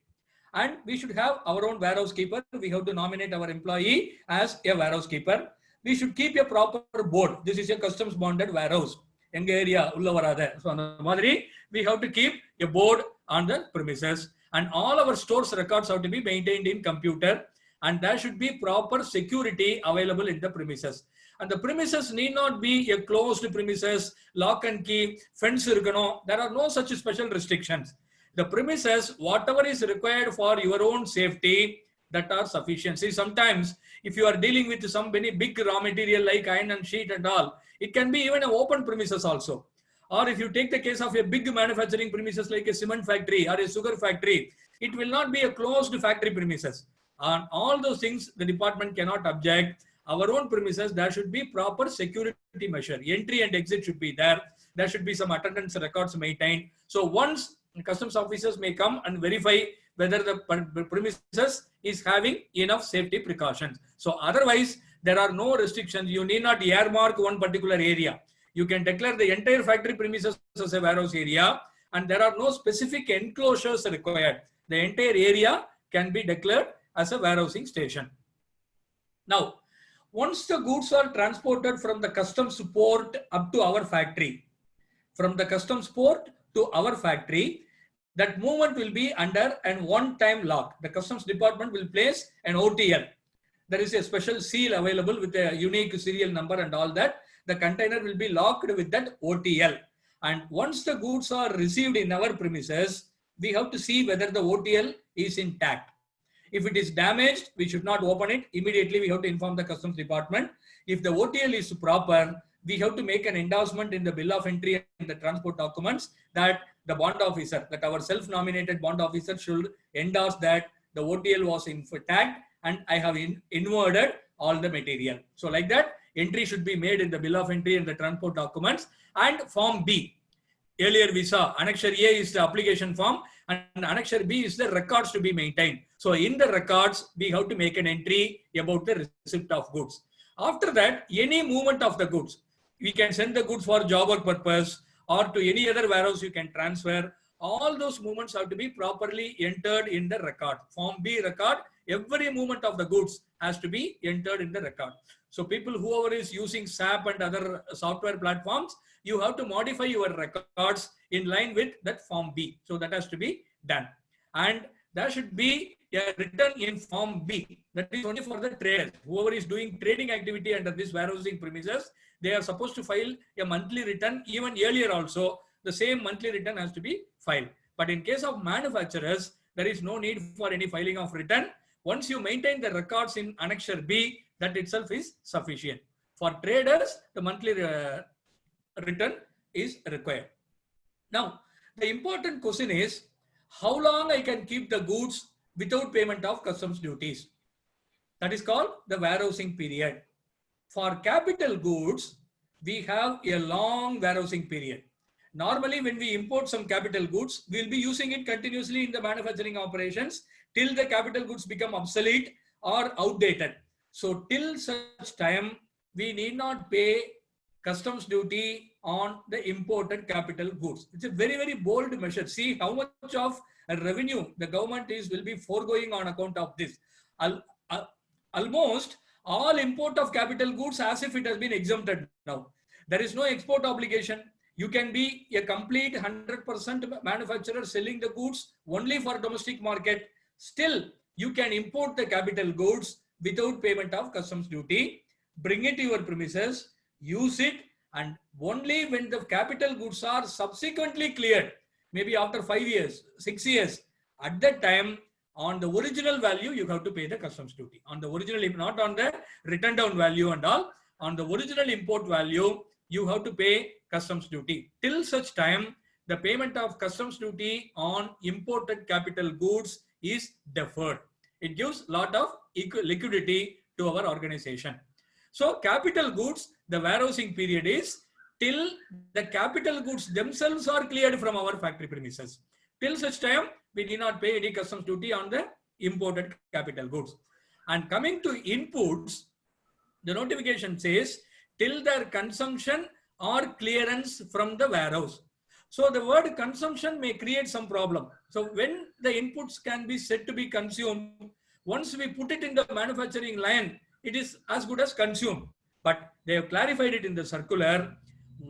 And we should have our own warehouse keeper. We have to nominate our employee as a warehouse keeper. We should keep a proper board. This is a customs bonded warehouse. Enga area ulla varada. So andha madri we have to keep a board on the premises, and all our stores records have to be maintained in computer, and there should be proper security available in the premises. And the premises need not be a closed premises, lock and key, fence irukano. There are no such special restrictions. The premises, whatever is required for your own safety, that are sufficient. See, sometimes if you are dealing with some very big raw material like iron and sheet and all, it can be even an open premises also. Or if you take the case of a big manufacturing premises like a cement factory or a sugar factory, it will not be a closed factory premises. On all those things, the department cannot object. Our own premises, there should be proper security measure. Entry and exit should be there. There should be some attendance records maintained. So once customs officers may come and verify whether the premises is having enough safety precautions. So otherwise, there are no restrictions. You need not earmark one particular area. You can declare the entire factory premises as a warehouse area, and there are no specific enclosures required. The entire area can be declared as a warehousing station. Now, once the goods are transported from the customs port up to our factory, from the customs port to our factory, that movement will be under an one-time lock. The customs department will place an OTL. There is a special seal available with a unique serial number and all that. The container will be locked with that OTL. And once the goods are received in our premises, we have to see whether the OTL is intact. If it is damaged, we should not open it. Immediately, we have to inform the customs department. If the OTL is proper, we have to make an endorsement in the bill of entry and the transport documents that the bond officer, that our self-nominated bond officer should endorse that the OTL was intact and I have inwarded all the material. So like that, entry should be made in the bill of entry and the transport documents. And Form B, earlier we saw Annexure A is the application form and Annexure B is the records to be maintained. So in the records, we have to make an entry about the receipt of goods. After that, any movement of the goods, we can send the goods for job work purpose or to any other warehouse you can transfer. All those movements have to be properly entered in the record. Form B record, every movement of the goods has to be entered in the record. So people, whoever is using SAP and other software platforms, you have to modify your records in line with that Form B. So that has to be done. And there should be a return in Form B. That is only for the traders. Whoever is doing trading activity under this warehousing premises, they are supposed to file a monthly return. Even earlier also, the same monthly return has to be filed. But in case of manufacturers, there is no need for any filing of return. Once you maintain the records in Annexure B, that itself is sufficient. For traders, the monthly return is required. Now, the important question is, how long I can keep the goods without payment of customs duties? That is called the warehousing period. For capital goods, we have a long warehousing period. Normally, when we import some capital goods, we will be using it continuously in the manufacturing operations till the capital goods become obsolete or outdated. So, till such time, we need not pay customs duty on the imported capital goods. It's a very, very bold measure. See how much of a revenue the government will be foregoing on account of this. Almost all import of capital goods as if it has been exempted now. There is no export obligation. You can be a complete 100% manufacturer selling the goods only for domestic market. Still, you can import the capital goods without payment of customs duty, bring it to your premises, use it, and only when the capital goods are subsequently cleared, maybe after 5 years, 6 years, at that time, on the original value, you have to pay the customs duty. On the original, not on the written down value and all, on the original import value, you have to pay customs duty. Till such time, the payment of customs duty on imported capital goods is deferred. It gives a lot of liquidity to our organization. So capital goods, the warehousing period is till the capital goods themselves are cleared from our factory premises. Till such time, we do not pay any customs duty on the imported capital goods. And coming to inputs, the notification says till their consumption or clearance from the warehouse. So the word consumption may create some problem. So when the inputs can be said to be consumed, once we put it in the manufacturing line, it is as good as consumed. But they have clarified it in the circular.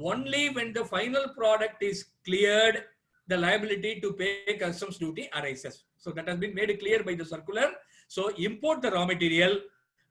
Only when the final product is cleared, the liability to pay customs duty arises. So that has been made clear by the circular. So import the raw material,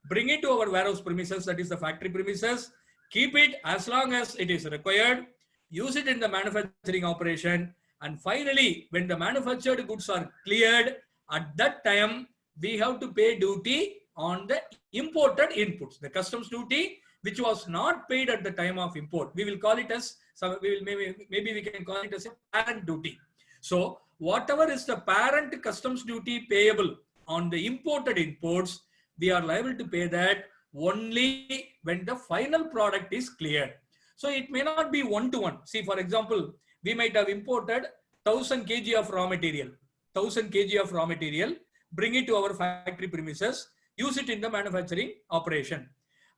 bring it to our warehouse premises, that is the factory premises, keep it as long as it is required, use it in the manufacturing operation, and finally, when the manufactured goods are cleared, at that time, we have to pay duty on the imported inputs, the customs duty, which was not paid at the time of import. We will call it as, maybe we can call it as a parent duty. So whatever is the parent customs duty payable on the imported imports, we are liable to pay that only when the final product is cleared. So it may not be one-to-one. See, for example, we might have imported 1000 kg of raw material, 1000 kg of raw material, bring it to our factory premises, use it in the manufacturing operation.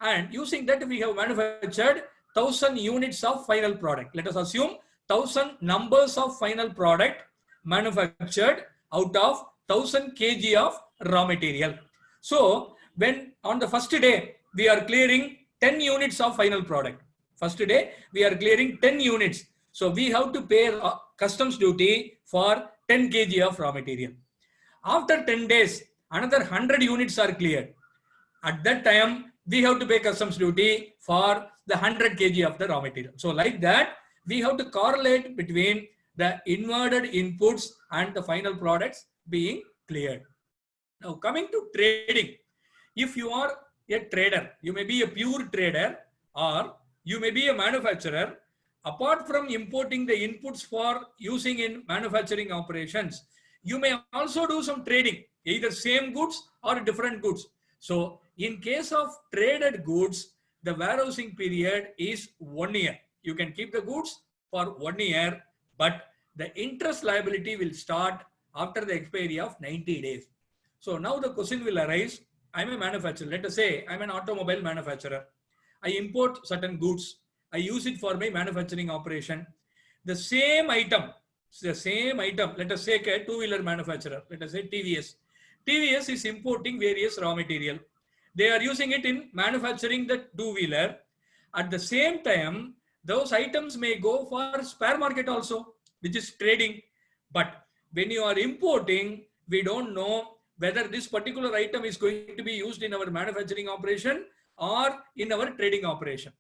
And using that, we have manufactured 1000 units of final product. Let us assume 1000 numbers of final product manufactured out of 1000 kg of raw material. So when on the first day, we are clearing 10 units of final product. First day, we are clearing 10 units. So we have to pay customs duty for 10 kg of raw material. After 10 days, another 100 units are cleared. At that time, we have to pay customs duty for the 100 kg of the raw material. So like that, we have to correlate between the inverted inputs and the final products being cleared. Now coming to trading, if you are a trader, you may be a pure trader or you may be a manufacturer. Apart from importing the inputs for using in manufacturing operations, you may also do some trading, either same goods or different goods. So in case of traded goods, the warehousing period is 1 year. You can keep the goods for 1 year, but the interest liability will start after the expiry of 90 days. So now the question will arise, I'm a manufacturer. Let us say I'm an automobile manufacturer. I import certain goods. I use it for my manufacturing operation. The same item, let us say a two-wheeler manufacturer, let us say TVS. TVS is importing various raw material. They are using it in manufacturing the two-wheeler. At the same time, those items may go for spare market also, which is trading. But when you are importing, we don't know whether this particular item is going to be used in our manufacturing operation or in our trading operation.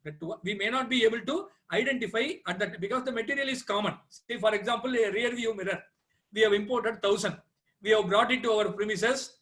We may not be able to identify at that because the material is common. Say for example, a rear view mirror. We have imported 1000. We have brought it to our premises.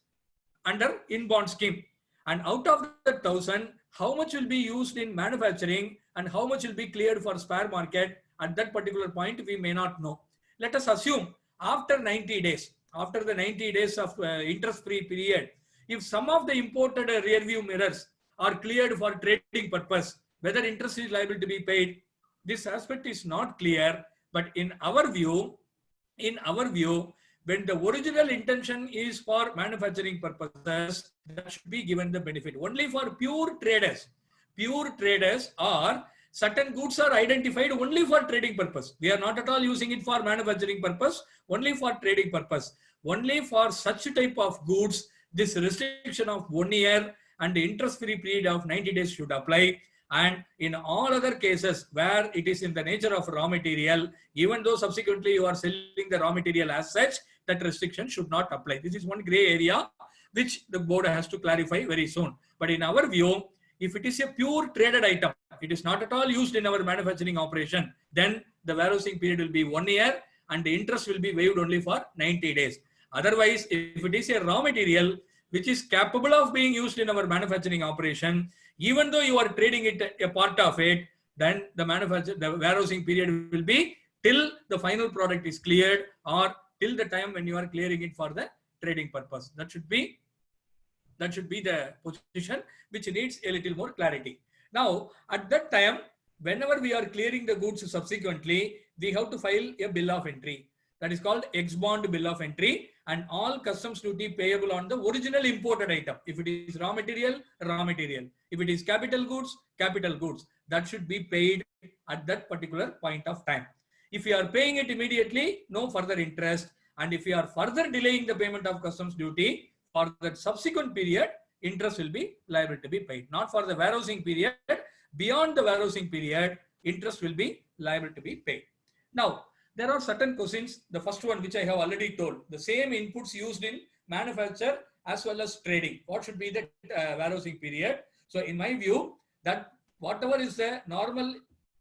under in-bond scheme. And out of the 1,000, how much will be used in manufacturing and how much will be cleared for spare market at that particular point, we may not know. Let us assume after 90 days, after the 90 days of interest-free period, if some of the imported rear view mirrors are cleared for trading purpose, whether interest is liable to be paid, this aspect is not clear. But in our view, when the original intention is for manufacturing purposes, that should be given the benefit. Only for pure traders or certain goods are identified only for trading purpose. We are not at all using it for manufacturing purpose, only for trading purpose. Only for such type of goods, this restriction of 1 year and the interest-free period of 90 days should apply. And in all other cases where it is in the nature of raw material, even though subsequently you are selling the raw material as such, that restriction should not apply. This is one gray area which the board has to clarify very soon. But in our view, if it is a pure traded item, it is not at all used in our manufacturing operation, then the warehousing period will be 1 year and the interest will be waived only for 90 days. Otherwise, if it is a raw material which is capable of being used in our manufacturing operation, even though you are trading it, a part of it, then the warehousing period will be till the final product is cleared or till the time when you are clearing it for the trading purpose. That should be the position which needs a little more clarity. Now, at that time, whenever we are clearing the goods subsequently, we have to file a bill of entry. That is called ex-bond bill of entry, and all customs duty payable on the original imported item. If it is raw material, raw material. If it is capital goods, capital goods. That should be paid at that particular point of time. If you are paying it immediately, no further interest. And if you are further delaying the payment of customs duty, for that subsequent period, interest will be liable to be paid. Not for the warehousing period. Beyond the warehousing period, interest will be liable to be paid. Now, there are certain questions. The first one, which I have already told, the same inputs used in manufacture as well as trading. What should be the warehousing period? So in my view, that whatever is the normal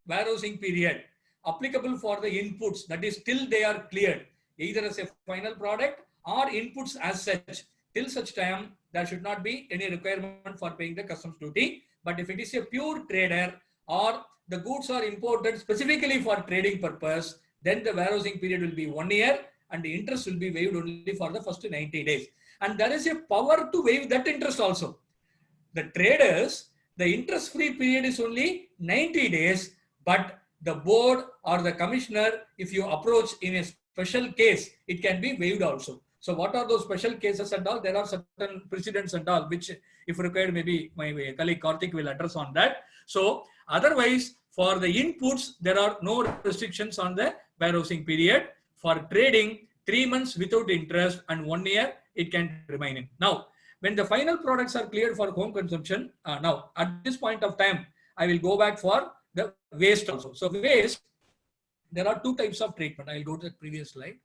warehousing period applicable for the inputs, that is till they are cleared, either as a final product or inputs as such, till such time, there should not be any requirement for paying the customs duty. But if it is a pure trader or the goods are imported specifically for trading purpose, then the warehousing period will be 1 year and the interest will be waived only for the first 90 days. And there is a power to waive that interest also. The traders, the interest-free period is only 90 days, but the board or the commissioner, if you approach in a special case, it can be waived also. So what are those special cases and all? There are certain precedents and all, which if required, maybe my colleague Karthik will address on that. So otherwise, for the inputs, there are no restrictions on the warehousing period. For trading, 3 months without interest and 1 year, it can remain in. Now, when the final products are cleared for home consumption, now at this point of time, I will go back for the waste also. So waste, there are two types of treatment. I will go to the previous slide.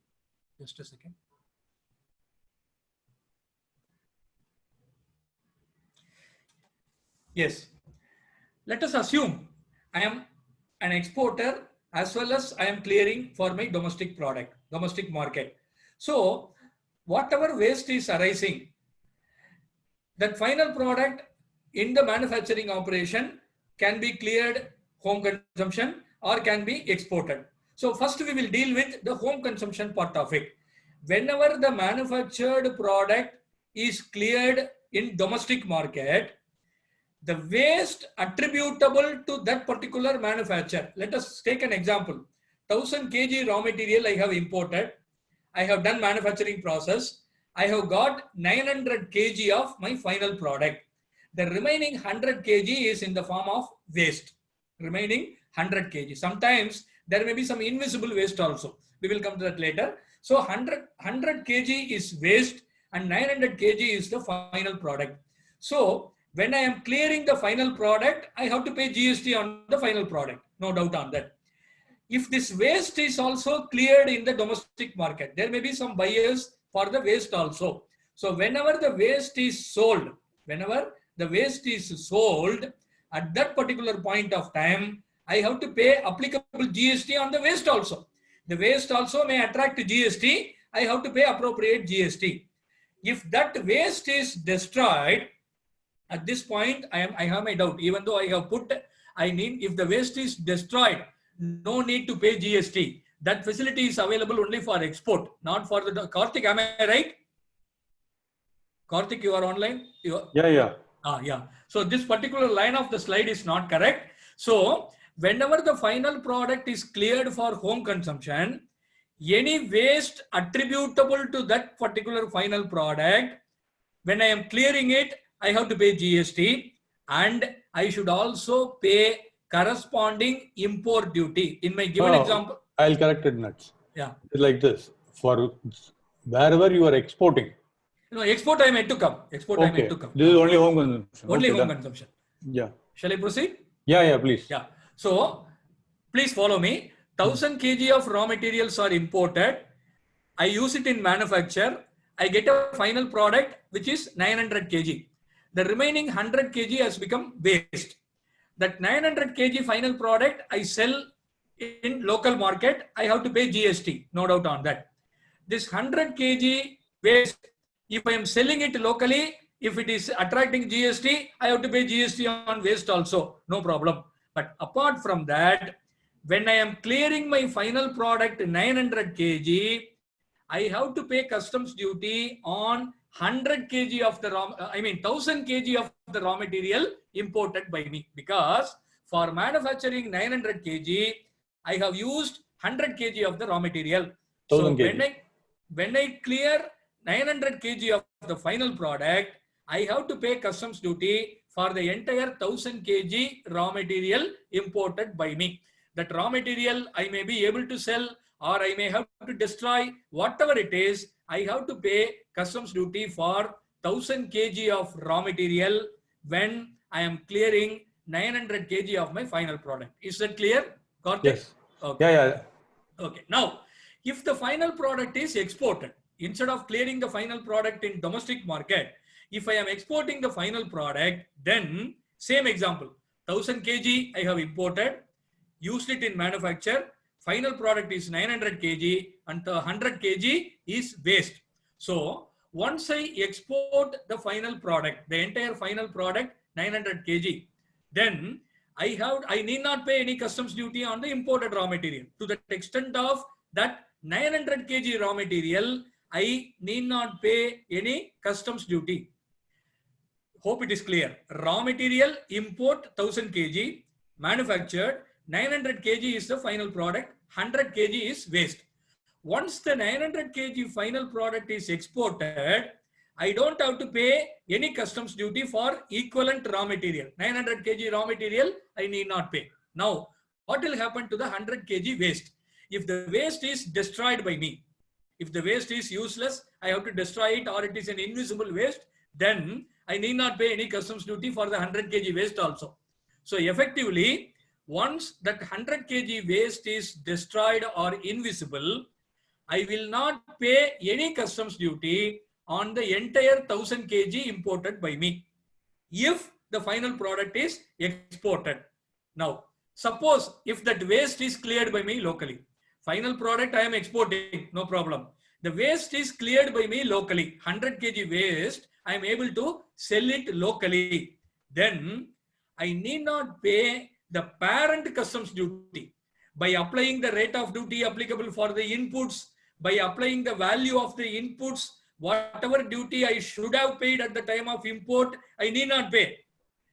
Just a second. Yes. Let us assume I am an exporter as well as I am clearing for my domestic product, domestic market. So whatever waste is arising, that final product in the manufacturing operation can be cleared home consumption or can be exported. So first we will deal with the home consumption part of it. Whenever the manufactured product is cleared in domestic market, the waste attributable to that particular manufacturer. Let us take an example. 1000 kg raw material I have imported. I have done manufacturing process. I have got 900 kg of my final product. The remaining 100 kg is in the form of waste. Remaining 100 kg. Sometimes there may be some invisible waste also. We will come to that later. So 100 kg is waste and 900 kg is the final product. So when I am clearing the final product, I have to pay GST on the final product. No doubt on that. If this waste is also cleared in the domestic market, there may be some buyers for the waste also. So whenever the waste is sold, at that particular point of time, I have to pay applicable GST on the waste also. The waste also may attract GST. I have to pay appropriate GST. if that waste is destroyed, at this point, I have my doubt. Even though I have put, if the waste is destroyed, no need to pay GST. That facility is available only for export, not for the Karthik. Am I right? Karthik, you are online? Yeah. Yeah. So this particular line of the slide is not correct. So whenever the final product is cleared for home consumption, any waste attributable to that particular final product, when I am clearing it, I have to pay GST, and I should also pay corresponding import duty. In my given example, I'll correct it next. Yeah. Like this. For wherever you are exporting. No, export I am yet to come. Export I am yet to come. This is only home consumption. Only okay, home done. consumption. Yeah. Shall I proceed? Yeah, please. Yeah. So please follow me. 1000 kg of raw materials are imported. I use it in manufacture. I get a final product which is 900 kg. The remaining 100 kg has become waste. That 900 kg final product I sell in local market. I have to pay GST. No doubt on that. This 100 kg waste, if I am selling it locally, if it is attracting GST, I have to pay GST on waste also. No problem. But apart from that, when I am clearing my final product 900 kg, I have to pay customs duty on 100 kg of the 1000 kg of the raw material imported by me, because for manufacturing 900 kg, I have used 100 kg of the raw material. So when I clear 900 kg of the final product, I have to pay customs duty for the entire 1000 kg raw material imported by me. That raw material I may be able to sell, or I may have to destroy, whatever it is, I have to pay customs duty for 1000 kg of raw material when I am clearing 900 kg of my final product. Is that clear, Karthik? Yes. Okay. Yeah. Okay. Now, if the final product is exported, instead of clearing the final product in domestic market, if I am exporting the final product, then same example, 1000 kg I have imported, used it in manufacture, final product is 900 kg and the 100 kg is waste. So once I export the final product, the entire final product 900 kg, then I need not pay any customs duty on the imported raw material. To the extent of that 900 kg raw material, I need not pay any customs duty. Hope it is clear. Raw material import 1000 kg, manufactured 900 kg is the final product, 100 kg is waste. Once the 900 kg final product is exported, I don't have to pay any customs duty for equivalent raw material. 900 kg raw material, I need not pay. Now, what will happen to the 100 kg waste? If the waste is destroyed by me, if the waste is useless, I have to destroy it, or it is an invisible waste, then I need not pay any customs duty for the 100 kg waste also. So effectively, once that 100 kg waste is destroyed or invisible, I will not pay any customs duty on the entire 1000 kg imported by me if the final product is exported. Now, suppose if that waste is cleared by me locally, final product I am exporting, no problem. The waste is cleared by me locally, 100 kg waste, I am able to sell it locally. Then I need not pay the parent customs duty by applying the rate of duty applicable for the inputs, by applying the value of the inputs, whatever duty I should have paid at the time of import, I need not pay.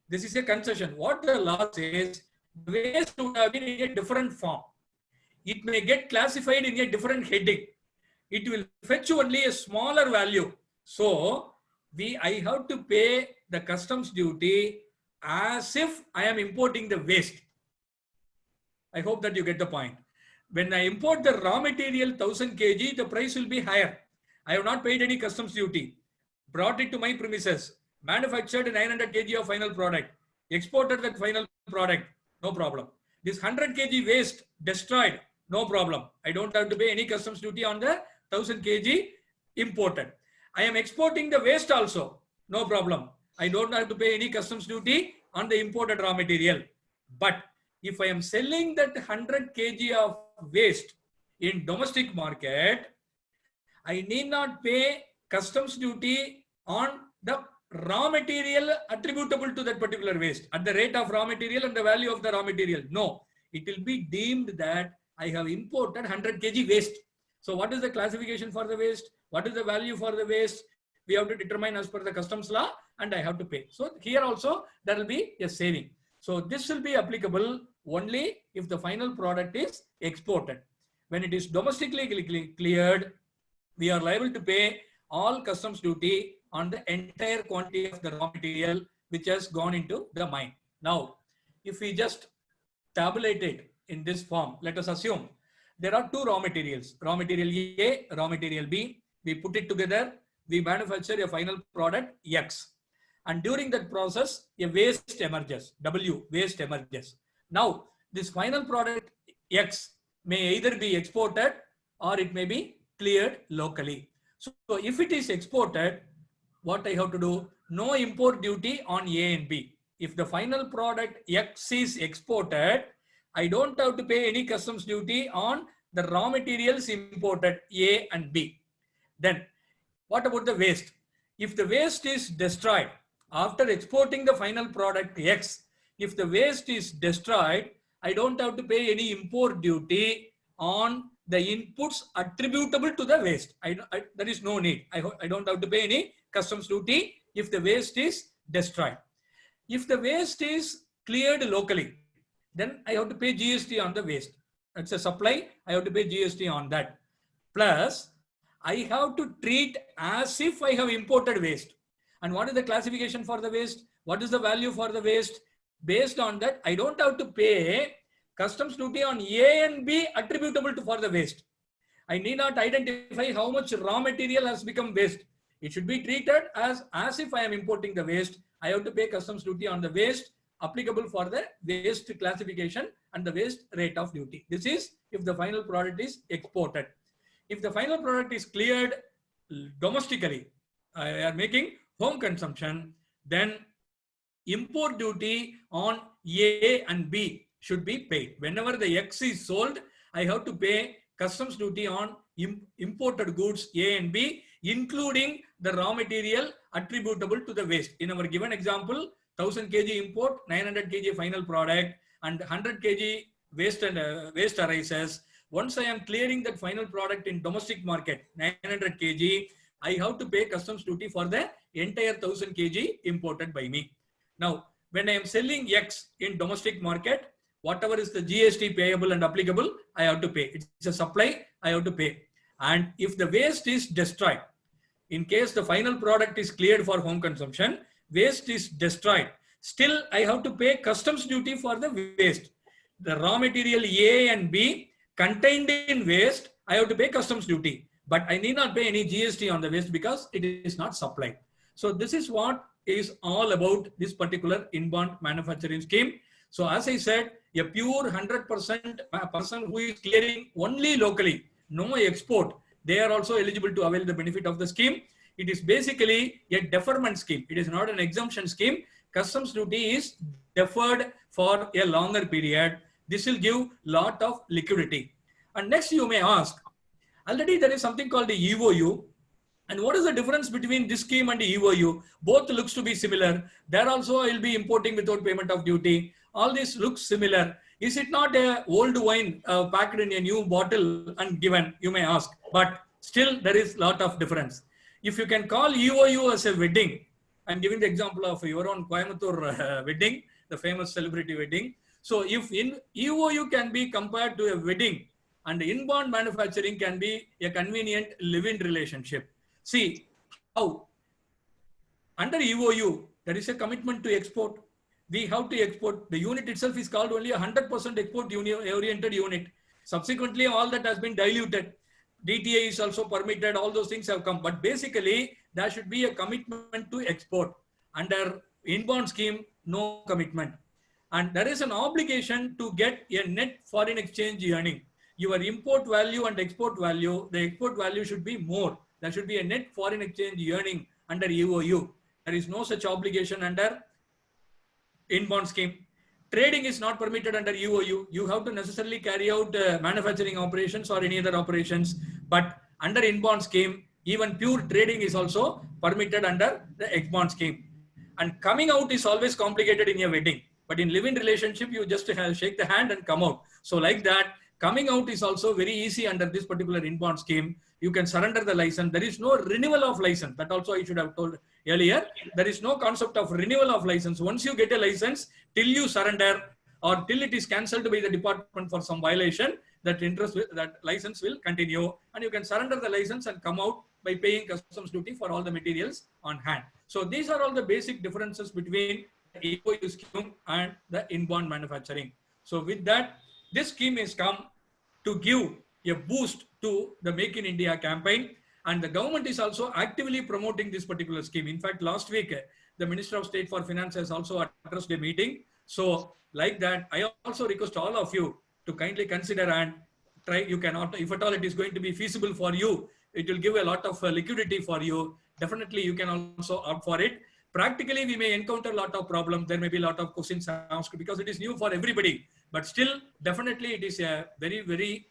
This is a concession. What the law says, waste would have been in a different form. It may get classified in a different heading. It will fetch only a smaller value. So I have to pay the customs duty as if I am importing the waste. I hope that you get the point. When I import the raw material 1000 kg, the price will be higher. I have not paid any customs duty. Brought it to my premises. Manufactured 900 kg of final product. Exported that final product. No problem. This 100 kg waste destroyed. No problem. I don't have to pay any customs duty on the 1000 kg imported. I am exporting the waste also. No problem. I don't have to pay any customs duty on the imported raw material. But if I am selling that 100 kg of waste in domestic market, I need not pay customs duty on the raw material attributable to that particular waste at the rate of raw material and the value of the raw material. No, it will be deemed that I have imported 100 kg waste. So what is the classification for the waste? What is the value for the waste? We have to determine as per the customs law, and I have to pay. So here also there will be a saving. So this will be applicable only if the final product is exported. When it is domestically cleared, we are liable to pay all customs duty on the entire quantity of the raw material which has gone into the mine. Now, if we just tabulate it in this form, let us assume there are two raw materials, raw material A, raw material B. We put it together, we manufacture a final product X. And during that process, a waste emerges, W, waste emerges. Now, this final product X may either be exported or it may be cleared locally. So if it is exported, what I have to do? No import duty on A and B. If the final product X is exported, I don't have to pay any customs duty on the raw materials imported A and B. Then what about the waste? If the waste is destroyed after exporting the final product X, if the waste is destroyed, I don't have to pay any import duty on the inputs attributable to the waste. There is no need. I don't have to pay any customs duty if the waste is destroyed. If the waste is cleared locally, then I have to pay GST on the waste. That's a supply. I have to pay GST on that. Plus, I have to treat as if I have imported waste. And what is the classification for the waste? What is the value for the waste? Based on that, I don't have to pay customs duty on A and B attributable to for the waste. I need not identify how much raw material has become waste. It should be treated as if I am importing the waste. I have to pay customs duty on the waste applicable for the waste classification and the waste rate of duty. This is if the final product is exported. If the final product is cleared domestically, I are making home consumption, then import duty on A and B should be paid. Whenever the X is sold, I have to pay customs duty on imported goods A and B, including the raw material attributable to the waste. In our given example, 1000 kg import, 900 kg final product, and 100 kg waste and waste arises. Once I am clearing that final product in domestic market, 900 kg, I have to pay customs duty for the entire 1000 kg imported by me. Now, when I am selling X in domestic market, whatever is the GST payable and applicable, I have to pay. It's a supply, I have to pay. And if the waste is destroyed, in case the final product is cleared for home consumption, waste is destroyed, still I have to pay customs duty for the waste. The raw material A and B contained in waste, I have to pay customs duty. But I need not pay any GST on the waste because it is not supplied. So this is what is all about this particular inbound manufacturing scheme. So as I said, a pure 100% person who is clearing only locally, no export, they are also eligible to avail the benefit of the scheme. It is basically a deferment scheme. It is not an exemption scheme. Customs duty is deferred for a longer period. This will give lot of liquidity. And next you may ask, already there is something called the EOU. And what is the difference between this scheme and the EOU? Both looks to be similar. There also I will be importing without payment of duty. All this looks similar. Is it not a old wine packed in a new bottle and given? You may ask. But still there is lot of difference. If you can call EOU as a wedding, I'm giving the example of your own Coimbatore wedding, the famous celebrity wedding. So if in EOU can be compared to a wedding, and inbound manufacturing can be a convenient live-in relationship. See how under EOU, there is a commitment to export. We have to export. The unit itself is called only a 100% export-oriented unit. Subsequently, all that has been diluted. DTA is also permitted. All those things have come. But basically, there should be a commitment to export. Under inbound scheme, no commitment. And there is an obligation to get a net foreign exchange earning. Your import value and export value, the export value should be more. There should be a net foreign exchange earning under EOU. There is no such obligation under inbound scheme. Trading is not permitted under EOU. You have to necessarily carry out manufacturing operations or any other operations. But under inbound scheme, Even pure trading is also permitted under the ex-bond scheme. And coming out is always complicated in a wedding. But in living relationship, you just shake the hand and come out. So like that, coming out is also very easy under this particular in-bond scheme. You can surrender the license. There is no renewal of license. That also I should have told earlier. There is no concept of renewal of license. Once you get a license, till you surrender or till it is cancelled by the department for some violation, that license will continue, and you can surrender the license and come out by paying customs duty for all the materials on hand. So these are all the basic differences between the EOU scheme and the in-bond manufacturing. So with that, this scheme has come to give a boost to the Make in India campaign, and the government is also actively promoting this particular scheme. In fact, last week, the Minister of State for Finance has also addressed a meeting. So like that, I also request all of you to kindly consider and try. You cannot, if at all it is going to be feasible for you, it will give a lot of liquidity for you. Definitely you can also opt for it. Practically, we may encounter a lot of problems. There may be a lot of questions asked because it is new for everybody. But still, definitely it is a very, very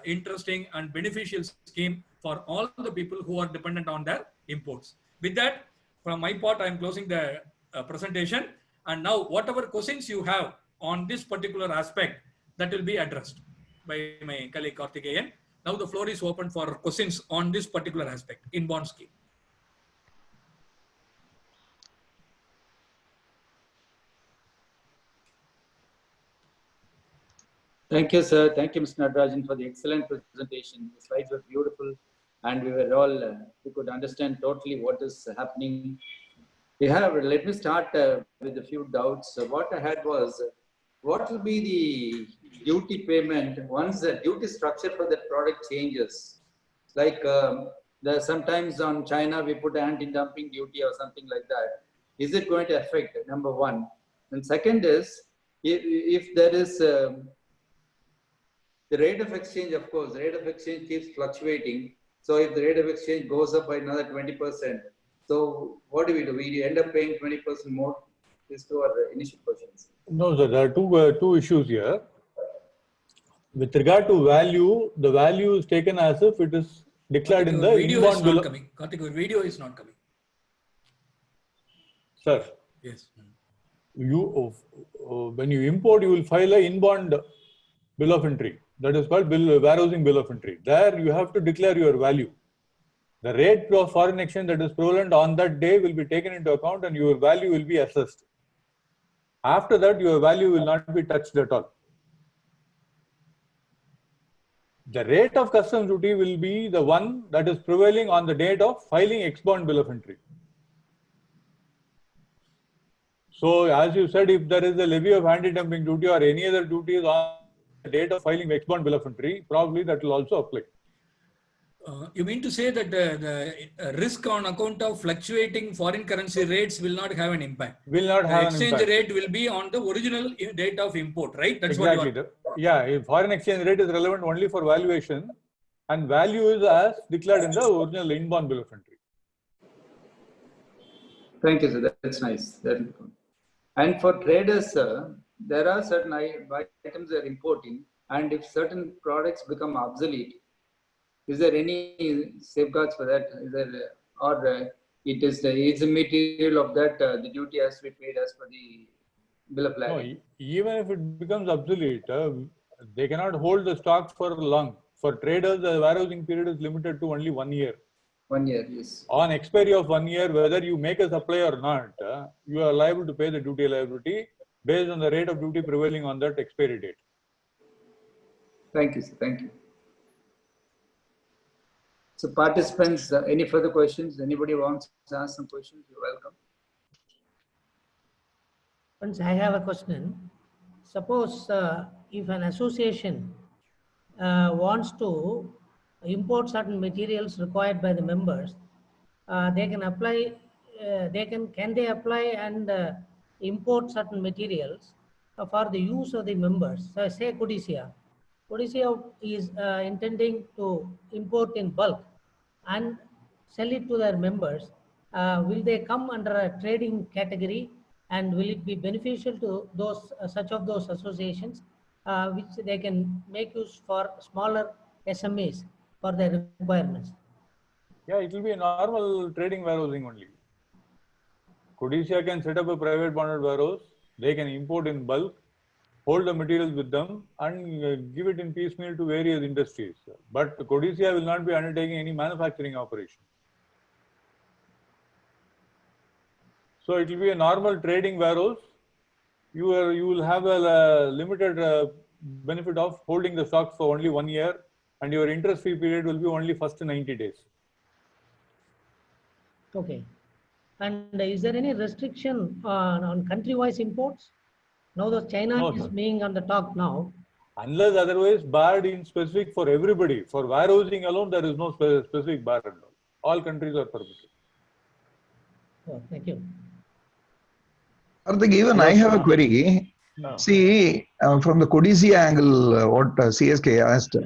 interesting and beneficial scheme for all the people who are dependent on their imports. With that, from my part, I am closing the presentation. And now, whatever questions you have on this particular aspect, that will be addressed by my colleague Karthikeyan. Now the floor is open for questions on this particular aspect, in-bond scheme. Thank you, sir. Thank you, Mr. Natarajan, for the excellent presentation. The slides were beautiful, and we were all, we could understand totally what is happening. Let me start with a few doubts. What I had was, what will be the duty payment once the duty structure for that product changes? Like sometimes on China, we put anti-dumping duty or something like that. Is it going to affect, number one? And second is, if there is, the rate of exchange, of course, the rate of exchange keeps fluctuating. So if the rate of exchange goes up by another 20%, so what do? We end up paying 20% more? These two are the initial questions. No, sir, there are two issues here. With regard to value, the value is taken as if it is declared Karthik, in the video is in-bond not bill. coming. Karthik, your video is not coming. Sir, Yes. you when you import, you will file an in-bond bill of entry. That is called warehousing bill of entry. There you have to declare your value. The rate of foreign exchange that is prevalent on that day will be taken into account and your value will be assessed. After that, your value will not be touched at all. The rate of customs duty will be the one that is prevailing on the date of filing ex-bond bill of entry. So, as you said, if there is a levy of anti-dumping duty or any other duties on the date of filing ex-bond bill of entry, probably that will also apply. You mean to say that the risk on account of fluctuating foreign currency rates will not have an impact? Will not have an exchange impact. rate will be on the original date of import, right? That's Exactly. what Yeah, if foreign exchange rate is relevant only for valuation, and value is as declared in the original in-bond bill of entry. Thank you, sir. That's nice. That is good. And for traders, sir, there are certain items they are importing, and if certain products become obsolete, is there any safeguards for that? Is there, or it is the material of that the duty has to be paid as per the bill of lading? No, even if it becomes obsolete, they cannot hold the stock for long. For traders, the warehousing period is limited to only 1 year. 1 year, yes. On expiry of 1 year, whether you make a supply or not, you are liable to pay the duty liability based on the rate of duty prevailing on that expiry date. Thank you, sir. Thank you. So participants, any further questions? Anybody wants to ask some questions? You're welcome. Once I have a question. Suppose if an association wants to import certain materials required by the members, they can apply. Can they apply and import certain materials for the use of the members? So say Codicea. Codicea is intending to import in bulk and sell it to their members. Will they come under a trading category, and will it be beneficial to those such of those associations which they can make use for smaller SMEs for their requirements? Yeah, it will be a normal trading warehousing only. Codicia can set up a private bonded warehouse. They can import in bulk, hold the materials with them, and give it in piecemeal to various industries. But Codicia will not be undertaking any manufacturing operation. So it will be a normal trading warehouse. You will have a limited benefit of holding the stocks for only 1 year, and your interest-free period will be only first 90 days. Okay. And is there any restriction on country-wise imports? Now that China No, is sir. being on the talk now. Unless otherwise barred in specific for everybody. For warehousing alone, there is no specific bar at all. All countries are permitted. Oh, thank you. Karthik, even I have a query. See, from the Codicia angle, what CSK asked,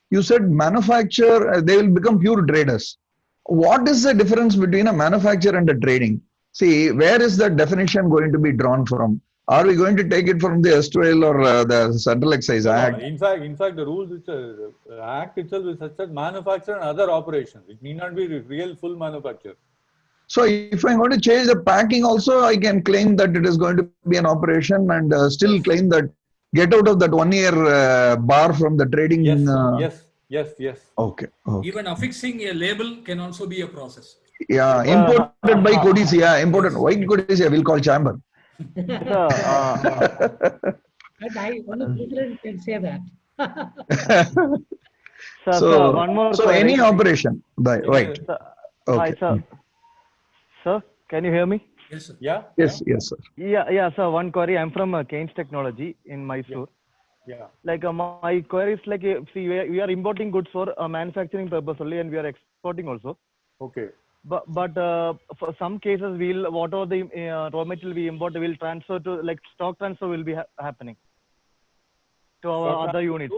you said manufacture, they will become pure traders. What is the difference between a manufacturer and a trading? See, where is the definition going to be drawn from? Are we going to take it from the STL or the Central Excise No, Act? in fact, the rules, act itself is such that manufacture and other operations. It need not be real full manufacture. So if I'm going to change the packing also, I can claim that it is going to be an operation and still claim that get out of that 1 year bar from the trading. Yes. Okay. Even affixing a label can also be a process. Yeah, imported by Codicia, imported. Why Codicia? We'll call Chamber. And I only president can say that. Sir, one more so query. any operation, right? Sir, Okay. Hi, sir. Sir, can you hear me? Yes, sir. Yeah. Yes, sir. Yeah, sir. One query. I'm from Keynes Technology in Mysore. Yeah. Like my query is like, see, we are importing goods for manufacturing purpose only, and we are exporting also. Okay. But for some cases, whatever the raw material we import, we'll transfer to, like, stock transfer will be happening to our other units.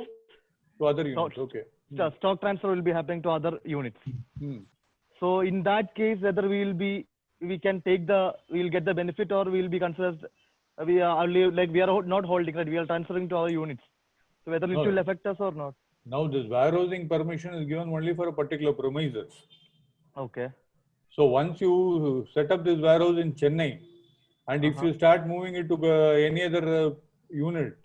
To other units. Okay. Stock transfer will be happening to other units. So in that case, whether we'll get the benefit, or we'll be considered, we are only, like, we are not holding it, we are transferring to our units. So whether it will affect us or not. Now this warehousing permission is given only for a particular premises. Okay. So once you set up this warehouse in Chennai, and if you start moving it to any other unit,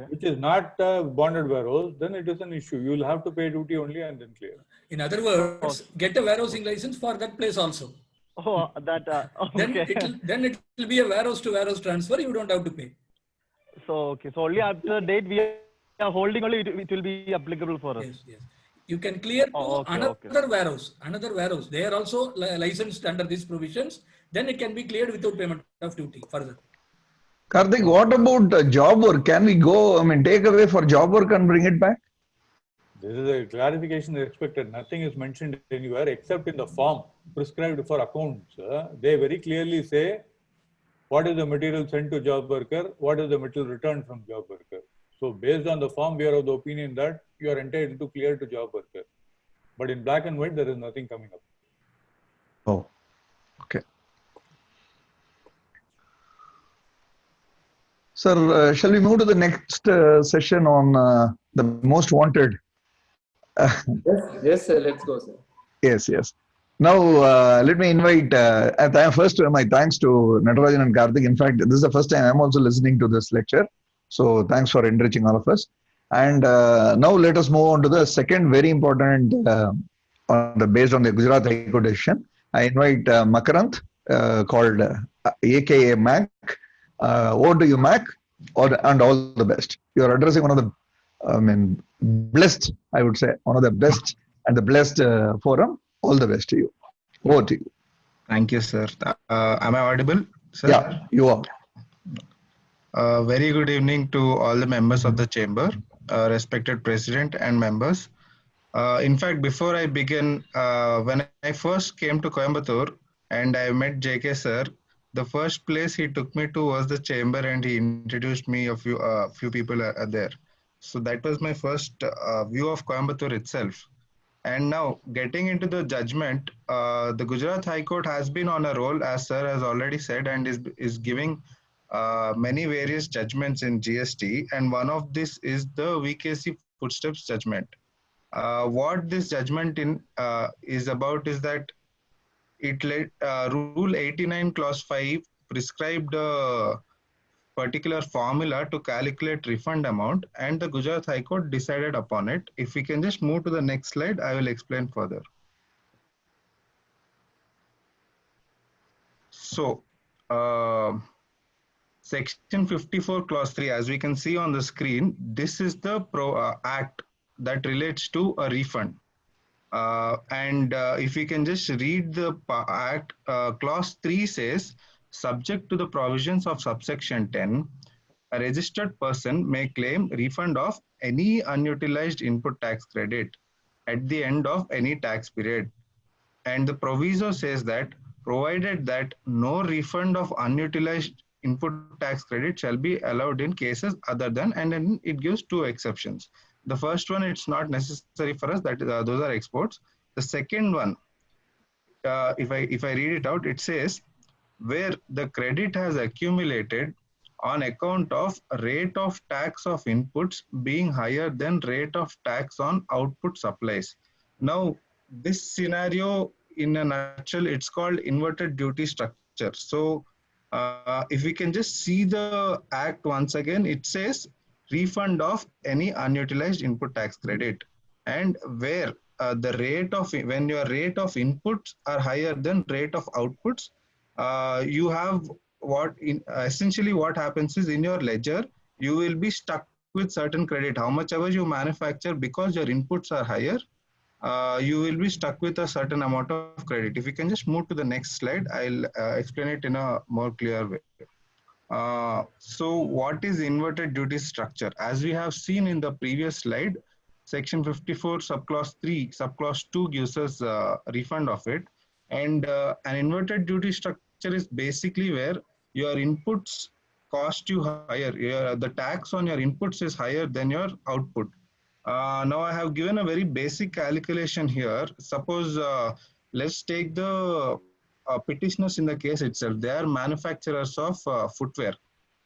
which is not a bonded warehouse, then it is an issue. You will have to pay duty only and then clear. In other words, get a warehousing license for that place also. Oh, that okay. Then it will be a warehouse to warehouse transfer. You don't have to pay. So only after date we are holding only, it will be applicable for us. Yes. You can clear to another warehouse. They are also licensed under these provisions. Then it can be cleared without payment of duty further. Karthik, what about job work? Can we take away for job work and bring it back? This is a clarification expected. Nothing is mentioned anywhere except in the form prescribed for accounts. They very clearly say what is the material sent to job worker, what is the material returned from job worker. So based on the form, we are of the opinion that you are entitled to clear to job worker. But in black and white, there is nothing coming up. Oh, okay. Sir, shall we move to the next session on the most wanted? Yes, sir. Let's go, sir. Yes. Now, let me invite, first my thanks to Natarajan and Karthik. In fact, this is the first time I'm also listening to this lecture. So thanks for enriching all of us. And now let us move on to the second very important, based on the Gujarat High Court decision. I invite Makarand, called AKA Mac. Over to you, Mac, and all the best. You are addressing one of the, blessed, I would say, one of the best and the blessed forum. All the best to you. Over to you. Thank you, sir. Am I audible, sir? Yeah, you are. Very good evening to all the members of the chamber, respected president and members. In fact, before I begin, when I first came to Coimbatore and I met JK sir, the first place he took me to was the chamber, and he introduced me a few people there. So that was my first view of Coimbatore itself. And now getting into the judgment, the Gujarat High Court has been on a roll, as sir has already said, and is giving many various judgments in GST. And one of this is the VKC footsteps judgment. What this judgment is about is that it led Rule 89 Clause 5 prescribed a particular formula to calculate refund amount, and the Gujarat High Court decided upon it. If we can just move to the next slide, I will explain further. So, Section 54 Clause 3, as we can see on the screen, this is the act that relates to a refund. If we can just read the act, Clause 3 says, subject to the provisions of subsection 10, a registered person may claim refund of any unutilized input tax credit at the end of any tax period. And the proviso says that provided that no refund of unutilized input tax credit shall be allowed in cases other than, and then it gives two exceptions. The first one, it's not necessary for us, that those are exports. The second one, if I read it out, it says where the credit has accumulated on account of rate of tax of inputs being higher than rate of tax on output supplies. Now, this scenario, in a nutshell, it's called inverted duty structure. So, if we can just see the act once again, it says refund of any unutilized input tax credit, and where the rate of, when your rate of inputs are higher than rate of outputs, you have essentially what happens is, in your ledger you will be stuck with certain credit. How much ever you manufacture, because your inputs are higher, you will be stuck with a certain amount of credit. If you can just move to the next slide, I'll explain it in a more clear way. So what is inverted duty structure? As we have seen in the previous slide, Section 54 subclause 3 subclause 2 gives us refund of it, and an inverted duty structure is basically where your inputs cost you higher, the tax on your inputs is higher than your output. Now I have given a very basic calculation here. Suppose let's take the petitioners in the case itself. They are manufacturers of footwear.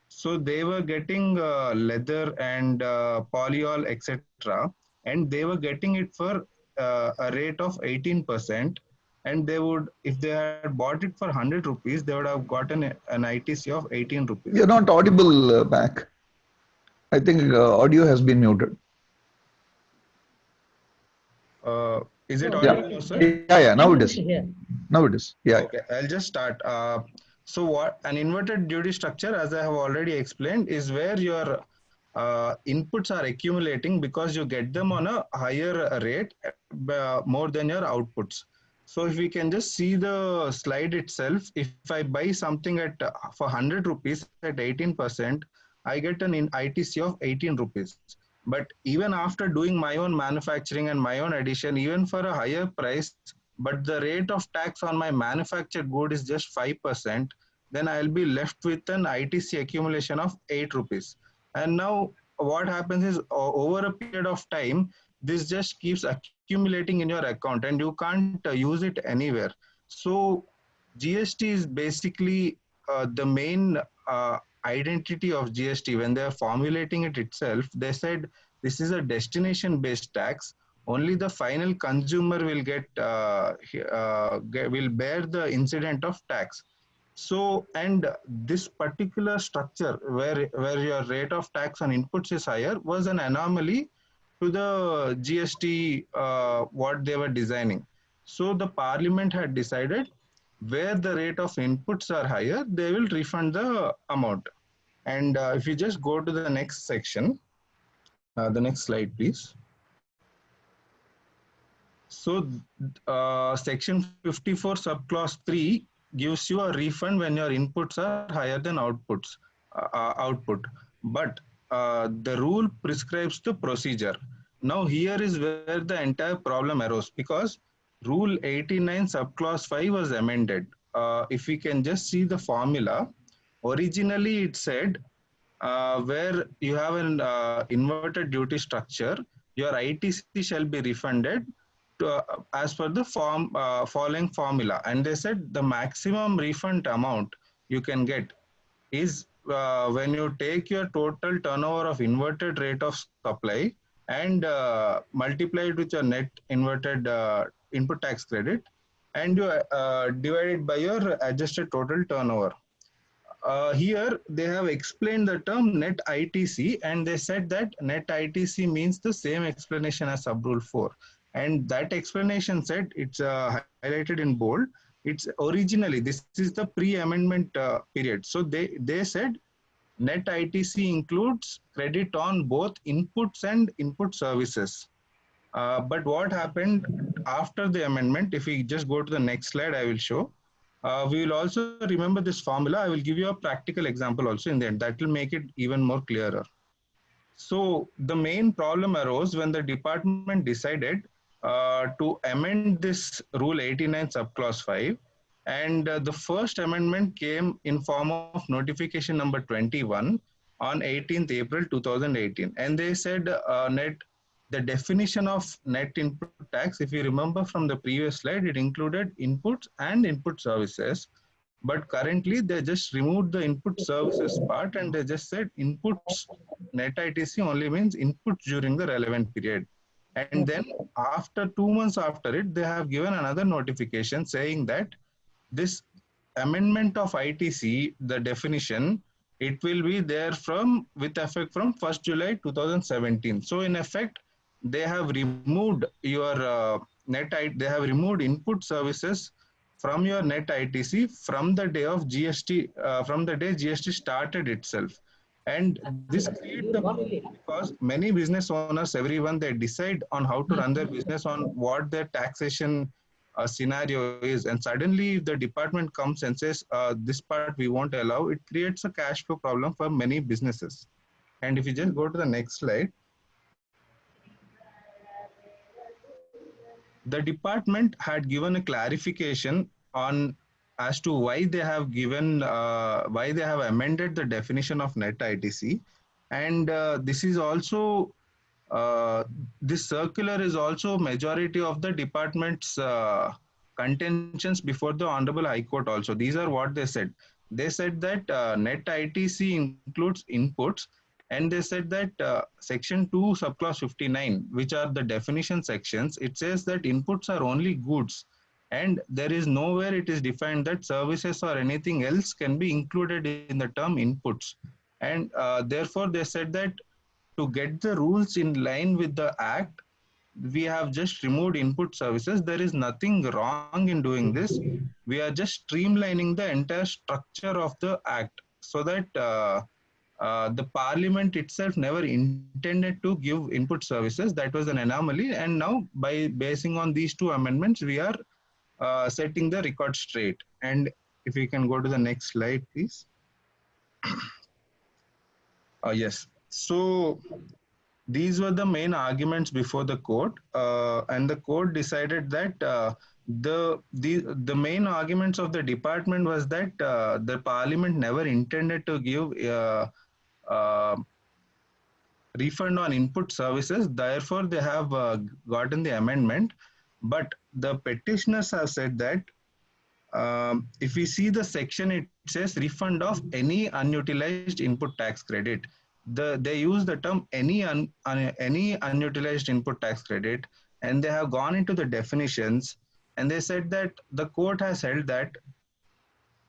So they were getting leather and polyol, etc. And they were getting it for a rate of 18%. And they would, if they had bought it for 100 rupees, they would have gotten an ITC of 18 rupees. You're not audible back. I think audio has been muted. Is it audible, sir? Yeah, now it is. Now it is. Yeah. Okay, I'll just start. So what an inverted duty structure, as I have already explained, is where your inputs are accumulating because you get them on a higher rate more than your outputs. So if we can just see the slide itself, if I buy something at for 100 rupees at 18%, I get an ITC of 18 rupees. But even after doing my own manufacturing and my own addition, even for a higher price, but the rate of tax on my manufactured good is just 5%, then I'll be left with an ITC accumulation of 8 rupees. And now what happens is, over a period of time, this just keeps accumulating in your account and you can't use it anywhere. So GST is basically the main identity of GST. When they are formulating it itself, they said this is a destination based tax. Only the final consumer will will bear the incident of tax. So, and this particular structure where your rate of tax on inputs is higher was an anomaly to the GST what they were designing. So the parliament had decided where the rate of inputs are higher, they will refund the amount. And if you just go to the next section, the next slide, please. So section 54 subclause 3 gives you a refund when your inputs are higher than output. But the rule prescribes the procedure. Now here is where the entire problem arose, because Rule 89 subclause 5 was amended. If we can just see the formula, originally it said where you have an inverted duty structure, your ITC shall be refunded as per the following formula. And they said the maximum refund amount you can get is when you take your total turnover of inverted rate of supply and multiply it with your net inverted input tax credit, and you divide it by your adjusted total turnover. Here they have explained the term net ITC, and they said that net ITC means the same explanation as subrule 4. And that explanation said, it's highlighted in bold, it's originally, this is the pre-amendment period. So they said net ITC includes credit on both inputs and input services. But what happened after the amendment, if we just go to the next slide, I will show. We will also remember this formula. I will give you a practical example also in the end. That will make it even more clearer. So the main problem arose when the department decided to amend this Rule 89 subclause 5. And the first amendment came in form of notification number 21 on 18th April 2018. And they said the definition of net input tax, if you remember from the previous slide, it included inputs and input services. But currently, they just removed the input services part and they just said inputs net ITC only means inputs during the relevant period. And then after 2 months after it, they have given another notification saying that this amendment of ITC, the definition, it will be there with effect from 1st July 2017. So in effect, they have removed your they have removed input services from your net ITC from the day of GST, from the day GST started itself. And this creates the problem because many business owners, everyone, they decide on how to run their business on what their taxation scenario is. And suddenly if the department comes and says, this part we won't allow, it creates a cash flow problem for many businesses. And if you just go to the next slide, the department had given a clarification on as to why they have given, why they have amended the definition of net ITC. And this is also, this circular is also majority of the department's contentions before the Honorable High Court also. These are what they said. They said that net ITC includes inputs, and they said that section 2 subclause 59, which are the definition sections, it says that inputs are only goods, and there is nowhere it is defined that services or anything else can be included in the term inputs. And therefore they said that to get the rules in line with the act, we have just removed input services. There is nothing wrong in doing this. We are just streamlining the entire structure of the act so that the parliament itself never intended to give input services. That was an anomaly. And now by basing on these two amendments, we are setting the record straight. And if we can go to the next slide, please. Yes. So these were the main arguments before the court, and the court decided that the main arguments of the department was that the parliament never intended to give refund on input services. Therefore, they have gotten the amendment. But the petitioners have said that if we see the section, it says refund of any unutilized input tax credit. They use the term any unutilized input tax credit, and they have gone into the definitions, and they said that the court has held that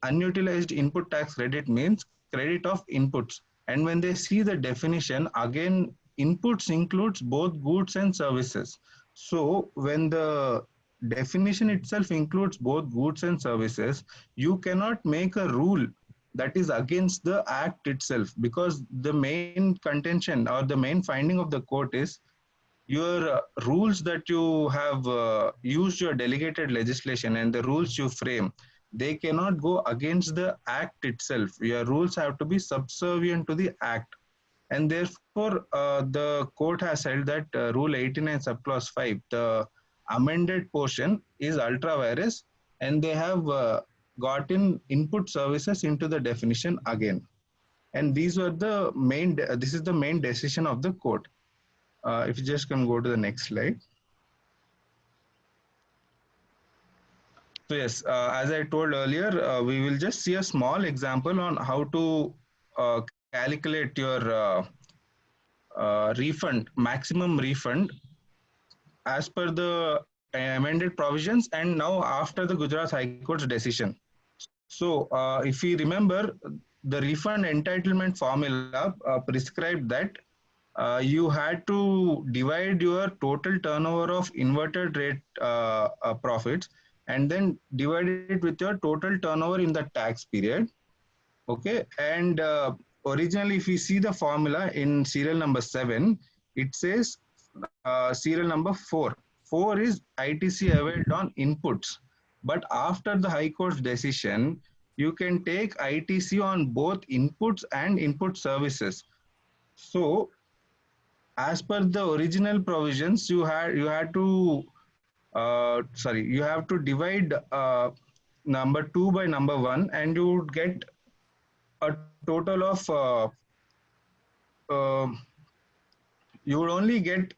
unutilized input tax credit means credit of inputs. And when they see the definition, again, inputs includes both goods and services. So when the definition itself includes both goods and services, you cannot make a rule that is against the act itself, because the main contention or the main finding of the court is your rules that you have used your delegated legislation and the rules you frame, they cannot go against the act itself. Your rules have to be subservient to the act. And therefore, the court has held that Rule 89 subclause 5, the amended portion, is ultra vires, and they have gotten input services into the definition again. And these were the main, this is the main decision of the court. If you just can go to the next slide. So yes, as I told earlier, we will just see a small example on how to calculate your refund, maximum refund as per the amended provisions and now after the Gujarat High Court's decision. So if we remember, the refund entitlement formula prescribed that you had to divide your total turnover of inverted rate profits and then divide it with your total turnover in the tax period. Okay, and originally if we see the formula in serial number 7, it says serial number 4. 4 is ITC availed on inputs. But after the High Court's decision, you can take ITC on both inputs and input services. So, as per the original provisions, you have to divide number 2 by number 1, and you would get a total of you would only get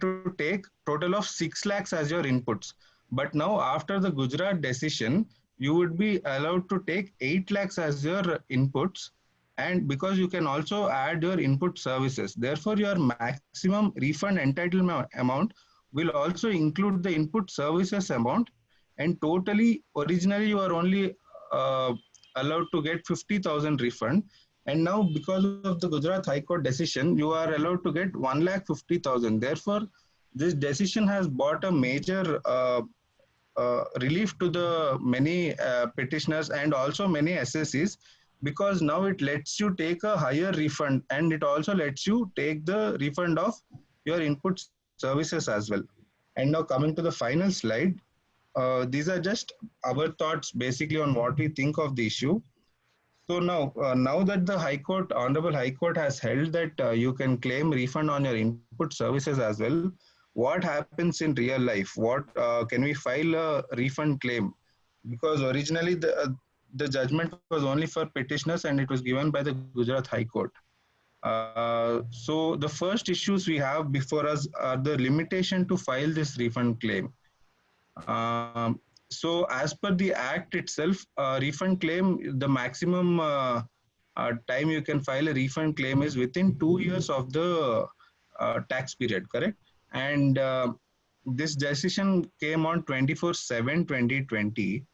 to take total of 6 lakhs as your inputs. But now after the Gujarat decision, you would be allowed to take 8 lakhs as your inputs, and because you can also add your input services, therefore your maximum refund entitlement amount will also include the input services amount, and totally originally you are only allowed to get 50,000 refund, and now because of the Gujarat High Court decision, you are allowed to get 1,50,000. Therefore, this decision has brought a major relief to the many petitioners and also many SSCs, because now it lets you take a higher refund and it also lets you take the refund of your input services as well. And now coming to the final slide, these are just our thoughts basically on what we think of the issue. So now, now that the High Court, Honorable High Court has held that you can claim refund on your input services as well, what happens in real life? What can we file a refund claim? Because originally the judgment was only for petitioners and it was given by the Gujarat High Court. So the first issues we have before us are the limitation to file this refund claim. So as per the Act itself, refund claim, the maximum time you can file a refund claim is within 2 years of the tax period, correct? And this decision came on 24/7/2020.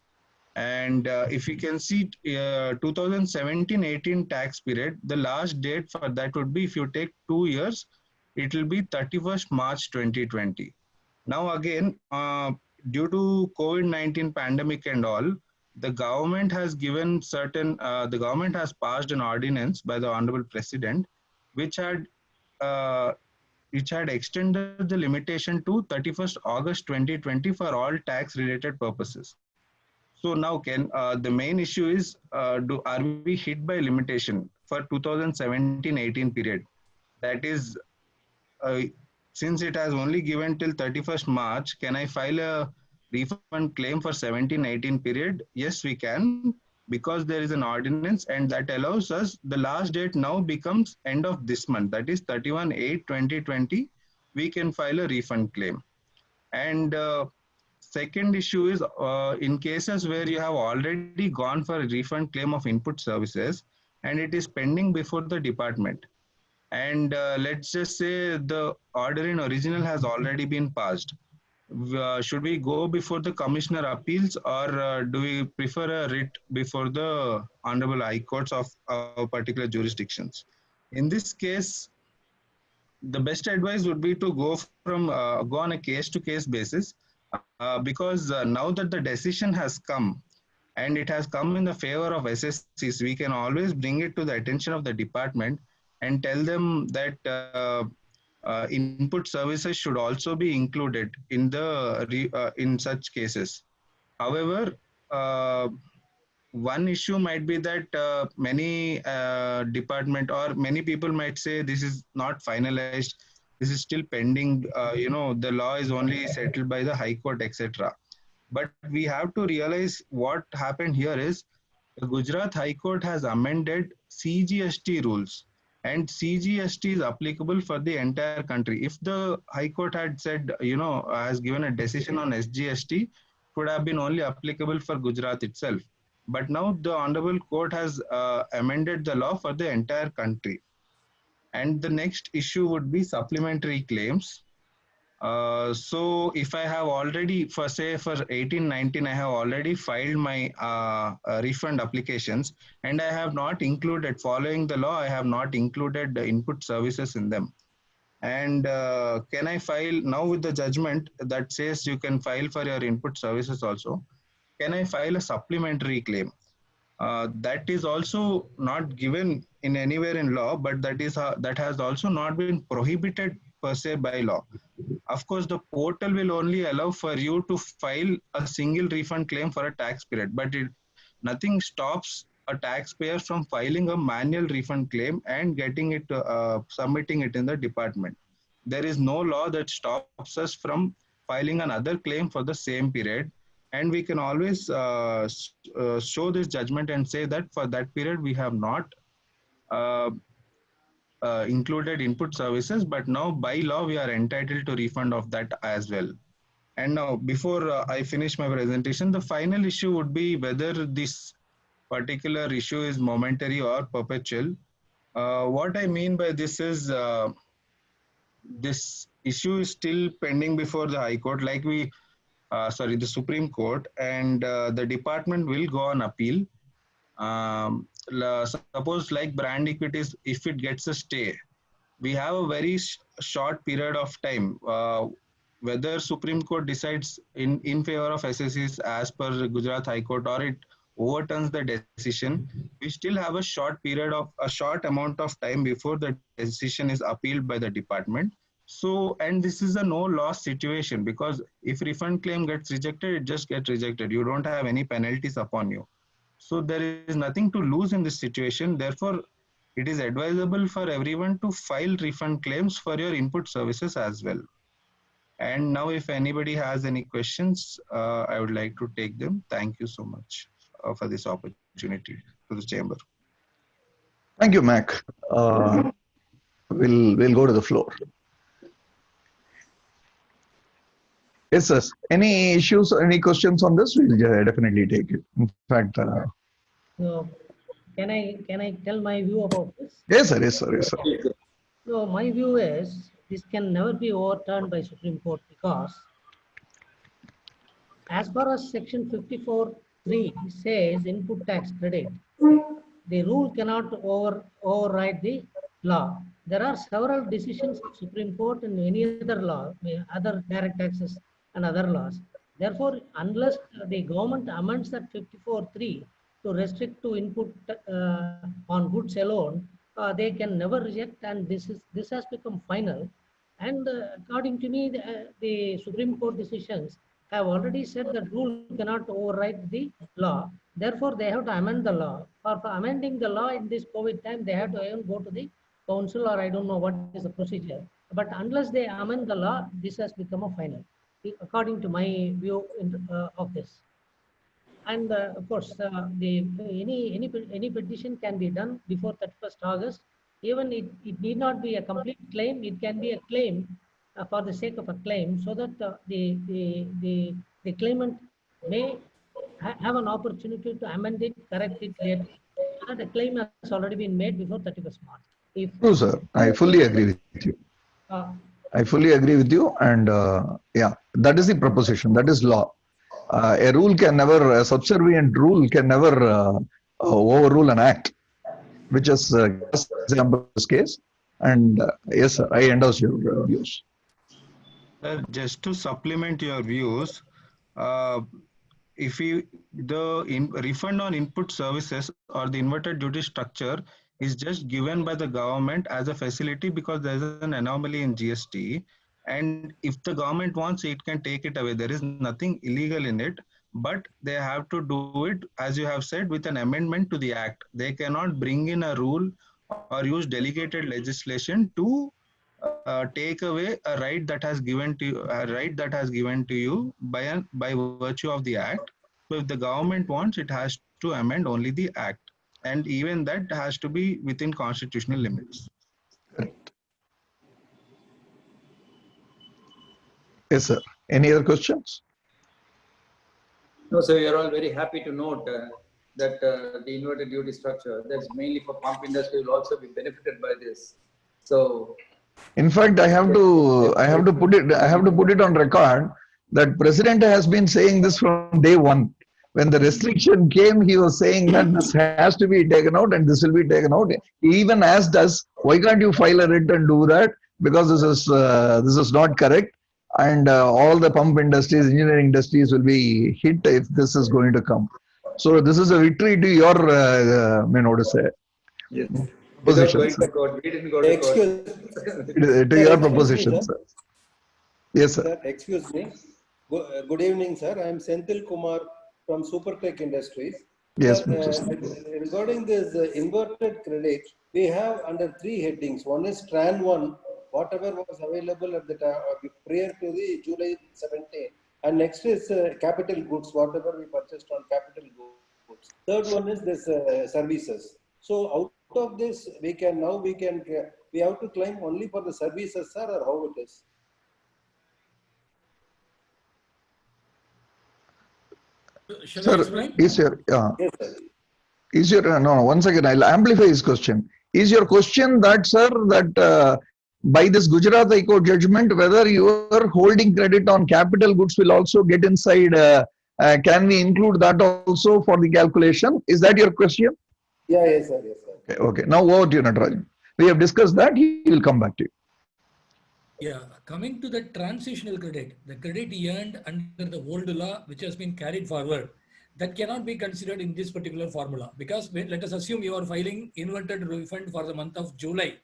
And if you can see 2017-18 tax period, the last date for that would be, if you take 2 years, it will be 31st March 2020. Now again, due to COVID-19 pandemic and all, the government has given certain, the government has passed an ordinance by the Honorable President, which had extended the limitation to 31st August 2020 for all tax related purposes. So now the main issue is, are we hit by limitation for 2017-18 period? That is, since it has only given till 31st March, can I file a refund claim for 17-18 period? Yes, we can, because there is an ordinance and that allows us, the last date now becomes end of this month, that is 31/8/2020, we can file a refund claim. And second issue is in cases where you have already gone for a refund claim of input services and it is pending before the department. And let's just say the order in original has already been passed. Should we go before the Commissioner Appeals, or do we prefer a writ before the Honorable High Courts of particular jurisdictions? In this case, the best advice would be to go on a case-to-case basis, because now that the decision has come and it has come in the favor of SSCs, we can always bring it to the attention of the department and tell them that input services should also be included in in such cases. However, one issue might be that many department or many people might say this is not finalized, this is still pending, the law is only settled by the High Court, etc. But we have to realize what happened here is the Gujarat High Court has amended CGST rules, and CGST is applicable for the entire country. If the High Court had said, has given a decision on SGST, it would have been only applicable for Gujarat itself. But now the Honorable Court has amended the law for the entire country. And the next issue would be supplementary claims. So if I have already, for say for 18-19, I have already filed my refund applications, and I have not included, following the law, I have not included the input services in them. And can I file now with the judgment that says you can file for your input services also? Can I file a supplementary claim? That is also not given in anywhere in law, but that has also not been prohibited per se by law. Of course, the portal will only allow for you to file a single refund claim for a tax period, but nothing stops a taxpayer from filing a manual refund claim and getting it, submitting it in the department. There is no law that stops us from filing another claim for the same period. And we can always show this judgment and say that for that period we have not included input services, but now by law we are entitled to refund of that as well. And now, before I finish my presentation, the final issue would be whether this particular issue is momentary or perpetual. What I mean by this is this issue is still pending before the High Court, like the Supreme Court, and the department will go on appeal. Suppose like brand equities, if it gets a stay, we have a very short period of time. Whether Supreme Court decides in favor of SSEs as per Gujarat High Court, or it overturns the decision, we still have a short amount of time before the decision is appealed by the department. So, and this is a no loss situation, because if refund claim gets rejected, it just gets rejected. You don't have any penalties upon you. So there is nothing to lose in this situation. Therefore, it is advisable for everyone to file refund claims for your input services as well. And now if anybody has any questions, I would like to take them. Thank you so much for this opportunity to the chamber. Thank you, Mac. We'll go to the floor. Yes, sir. Any issues or any questions on this? We'll definitely take it. In fact, So, can I tell my view about this? yes, sir. Yes, sir. Yes, sir. So my view is this can never be overturned by Supreme Court, because as far as Section 54(3) says input tax credit, the rule cannot override the law. There are several decisions of Supreme Court and any other law, other direct taxes and other laws. Therefore, unless the government amends that 54(3) to restrict to input on goods alone, they can never reject, and this has become final. And according to me, the Supreme Court decisions have already said that rule cannot override the law. Therefore, they have to amend the law. For amending the law in this COVID time, they have to even go to the council, or I don't know what is the procedure. But unless they amend the law, this has become a final, according to my view of this. And of course, any petition can be done before 31st August. Even it need not be a complete claim. It can be a claim for the sake of a claim, so that the claimant may have an opportunity to amend it, correct it later. So that the claim has already been made before 31st March. True, sir. I fully agree with you. I fully agree with you. And yeah, that is the proposition. That is law. A rule can never, a subservient rule can never overrule an act, which is example in this case. And yes, sir, I endorse your views. Just to supplement your views, if the refund on input services or the inverted duty structure is just given by the government as a facility because there is an anomaly in GST, and if the government wants, it can take it away. There is nothing illegal in it, but they have to do it, as you have said, with an amendment to the act. They cannot bring in a rule or use delegated legislation to take away a right that has given to you by virtue of the act. So if the government wants, it has to amend only the act, and even that has to be within constitutional limits. Yes, sir. Any other questions? No, sir, we are all very happy to note that the inverted duty structure, that's mainly for pump industry, will also be benefited by this. So, In fact, I have to put it on record that President has been saying this from day one. When the restriction came, he was saying that this has to be taken out and this will be taken out. He even asked us, why can't you file a writ and do that? Because this is not correct. And all the pump industries, engineering industries will be hit if this is going to come. So this is a victory to your, what to say, yes. Without position, going to court, we didn't go to court. to your proposition, sir. Yes, sir. Sir, excuse me. Good evening, sir. I am Senthil Kumar from Supertech Industries. Yes, regarding this inverted credit, we have under 3 headings. One is Tran 1, whatever was available at the time prior to the July 17. And next is capital goods, whatever we purchased on capital goods. Third one is this services. So out of this, we have to claim only for the services, sir, or how it is? Shall I explain? Yes, sir. No, once again, I'll amplify his question. Is your question that, sir, that by this Gujarat High Court judgment, whether your holding credit on capital goods will also get inside, can we include that also for the calculation? Is that your question? Yeah, yes, sir. Yes, sir. Okay. Now over to you, Natarajan. We have discussed that. He will come back to you. Yeah, coming to the transitional credit, the credit earned under the old law, which has been carried forward, that cannot be considered in this particular formula, because let us assume you are filing inverted refund for the month of July.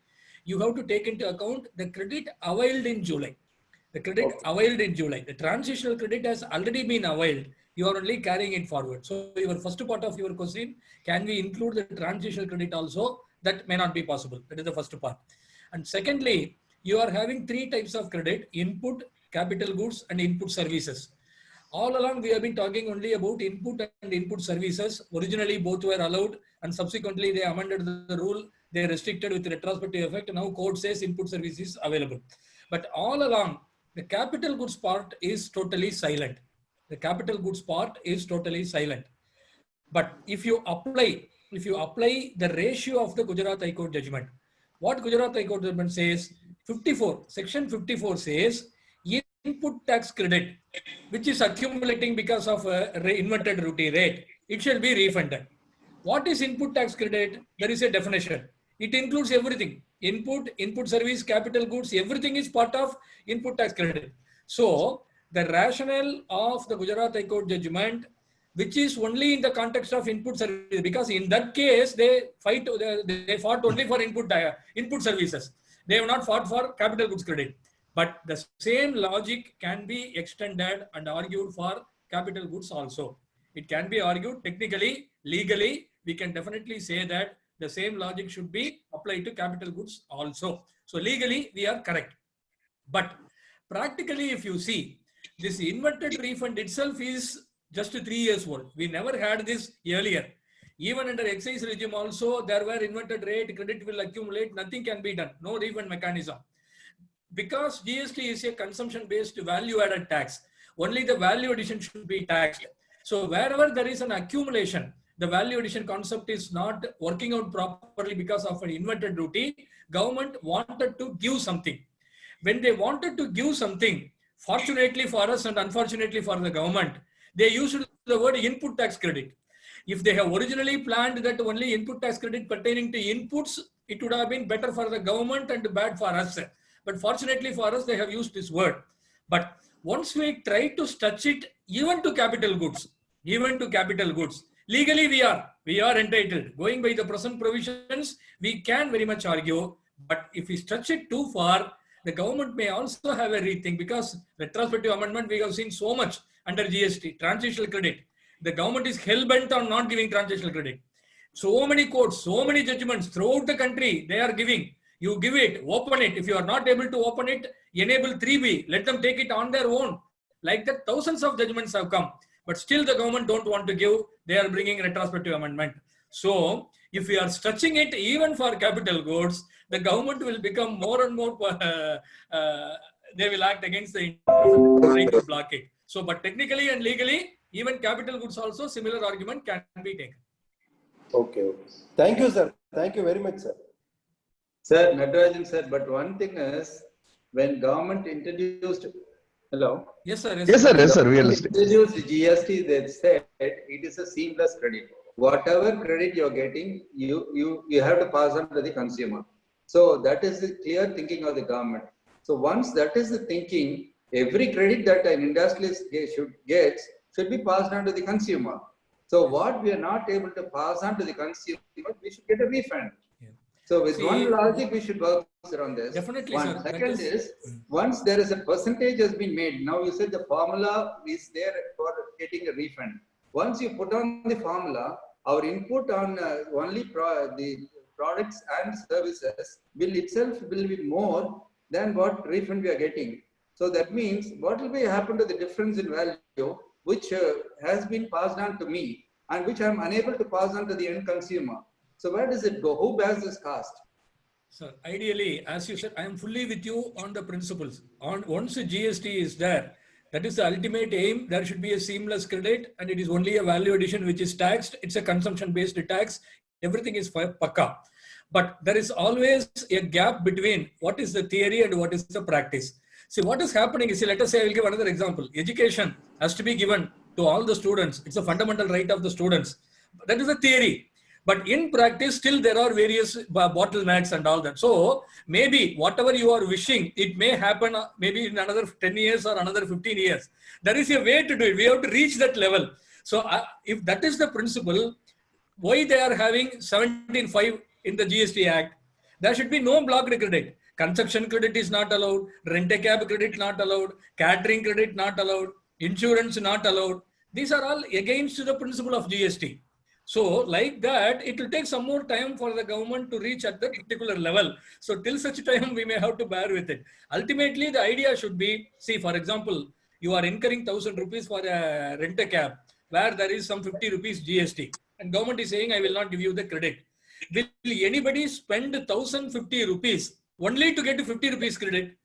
You have to take into account the credit availed in July. The credit availed in July. The transitional credit has already been availed. You are only carrying it forward. So your first part of your question, can we include the transitional credit also? That may not be possible. That is the first part. And secondly, you are having 3 types of credit: input, capital goods, and input services. All along, we have been talking only about input and input services. Originally, both were allowed, and subsequently, they amended the rule. They restricted with retrospective effect. Now, court says input service is available. But all along, the capital goods part is totally silent. The capital goods part is totally silent. But if you apply the ratio of the Gujarat High Court judgment, what Gujarat High Court judgment says, section 54 says, input tax credit, which is accumulating because of a inverted duty rate, it shall be refunded. What is input tax credit? There is a definition. It includes everything. Input service, capital goods, everything is part of input tax credit. So the rationale of the Gujarat High Court judgment, which is only in the context of input service, because in that case, they fought only for input services. They have not fought for capital goods credit. But the same logic can be extended and argued for capital goods also. It can be argued technically, legally, we can definitely say that the same logic should be applied to capital goods also. So legally, we are correct. But practically, if you see, this inverted refund itself is just 3 years old. We never had this earlier. Even under excise regime also, there were inverted rate, credit will accumulate, nothing can be done. No refund mechanism. Because GST is a consumption-based value-added tax, only the value addition should be taxed. So wherever there is an accumulation, the value addition concept is not working out properly because of an inverted duty, government wanted to give something. When they wanted to give something, fortunately for us and unfortunately for the government, they used the word input tax credit. If they have originally planned that only input tax credit pertaining to inputs, it would have been better for the government and bad for us. But fortunately for us, they have used this word. But once we try to stretch it even to capital goods, legally we are entitled. Going by the present provisions, we can very much argue. But if we stretch it too far, the government may also have a rethink, because retrospective amendment we have seen so much under GST, transitional credit. The government is hell-bent on not giving transitional credit. So many courts, so many judgments throughout the country, they are giving. You give it, open it. If you are not able to open it, enable 3B. Let them take it on their own. Like that, thousands of judgments have come. But still the government don't want to give. They are bringing retrospective amendment. So if we are stretching it even for capital goods, the government will become more and more, they will act against the interest trying to block it. So, but technically and legally, even capital goods also, similar argument can be taken. Okay. Thank you, sir. Thank you very much, sir. Sir, Natarajan sir, but one thing is, when government introduced, hello? Yes, sir. Yes, sir. Yes, sir. We are listening. Introduced GST, they said it is a seamless credit. Whatever credit you're getting, you have to pass on to the consumer. So that is the clear thinking of the government. So once that is the thinking, every credit that an industrialist should be passed on to the consumer. So what we are not able to pass on to the consumer, we should get a refund. Yeah. So with See, one logic, we should work around this. Definitely, One. sir. That Second is, once there is a percentage has been made, now you said the formula is there for getting a refund. Once you put on the formula, our input on only the products and services will be more than what refund we are getting. So that means what will be happen to the difference in value, which has been passed on to me and which I am unable to pass on to the end consumer. So where does it go? Who bears this cost? Sir, ideally, as you said, I am fully with you on the principles. Once the GST is there, that is the ultimate aim. There should be a seamless credit, and it is only a value addition which is taxed. It's a consumption-based tax. Everything is pakka. But there is always a gap between what is the theory and what is the practice. See, what is happening is, let us say, I will give another example. Education has to be given to all the students. It's a fundamental right of the students. That is the theory. But in practice, still there are various bottlenecks and all that. So maybe whatever you are wishing, it may happen maybe in another 10 years or another 15 years. There is a way to do it. We have to reach that level. So if that is the principle, why they are having 17.5 in the GST Act? There should be no blocked credit. Construction credit is not allowed. Rent-a-cab credit not allowed. Catering credit not allowed. Insurance not allowed. These are all against the principle of GST. So like that, it will take some more time for the government to reach at that particular level. So till such time, we may have to bear with it. Ultimately, the idea should be, see, for example, you are incurring 1,000 rupees for a rent-a-cab, where there is some 50 rupees GST. And government is saying, I will not give you the credit. Will anybody spend 1,050 rupees only to get 50 rupees credit?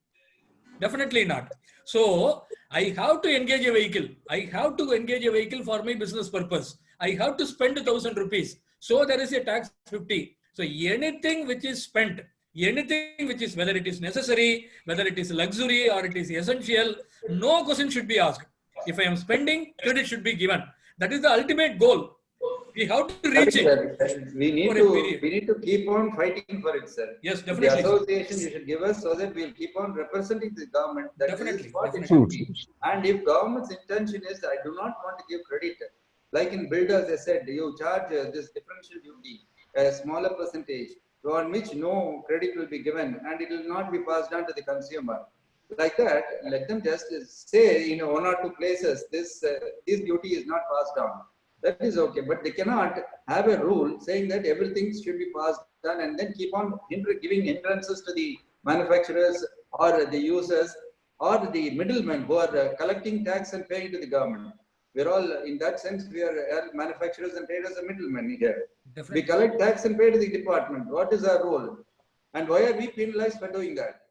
Definitely not. So I have to engage a vehicle. I have to engage a vehicle for my business purpose. I have to spend 1,000 rupees. So there is a tax 50. So anything which is spent, anything which is, whether it is necessary, whether it is luxury or it is essential, no question should be asked. If I am spending, credit should be given. That is the ultimate goal. We have to reach it. We need to keep on fighting for it, sir. Yes, definitely. The association you should give us so that we'll keep on representing the government. That Definitely, is what definitely. it should be. And if government's intention is, I do not want to give credit. Like in builders, they said you charge this differential duty, a smaller percentage, on which no credit will be given, and it will not be passed on to the consumer. Like that, let them just say in one or two places this duty is not passed on. That is okay, but they cannot have a rule saying that everything should be passed on and then keep on giving hindrances to the manufacturers or the users or the middlemen who are collecting tax and paying to the government. We're all, in that sense, we are manufacturers and traders are middlemen here. Definitely. We collect tax and pay to the department. What is our role? And why are we penalized for doing that?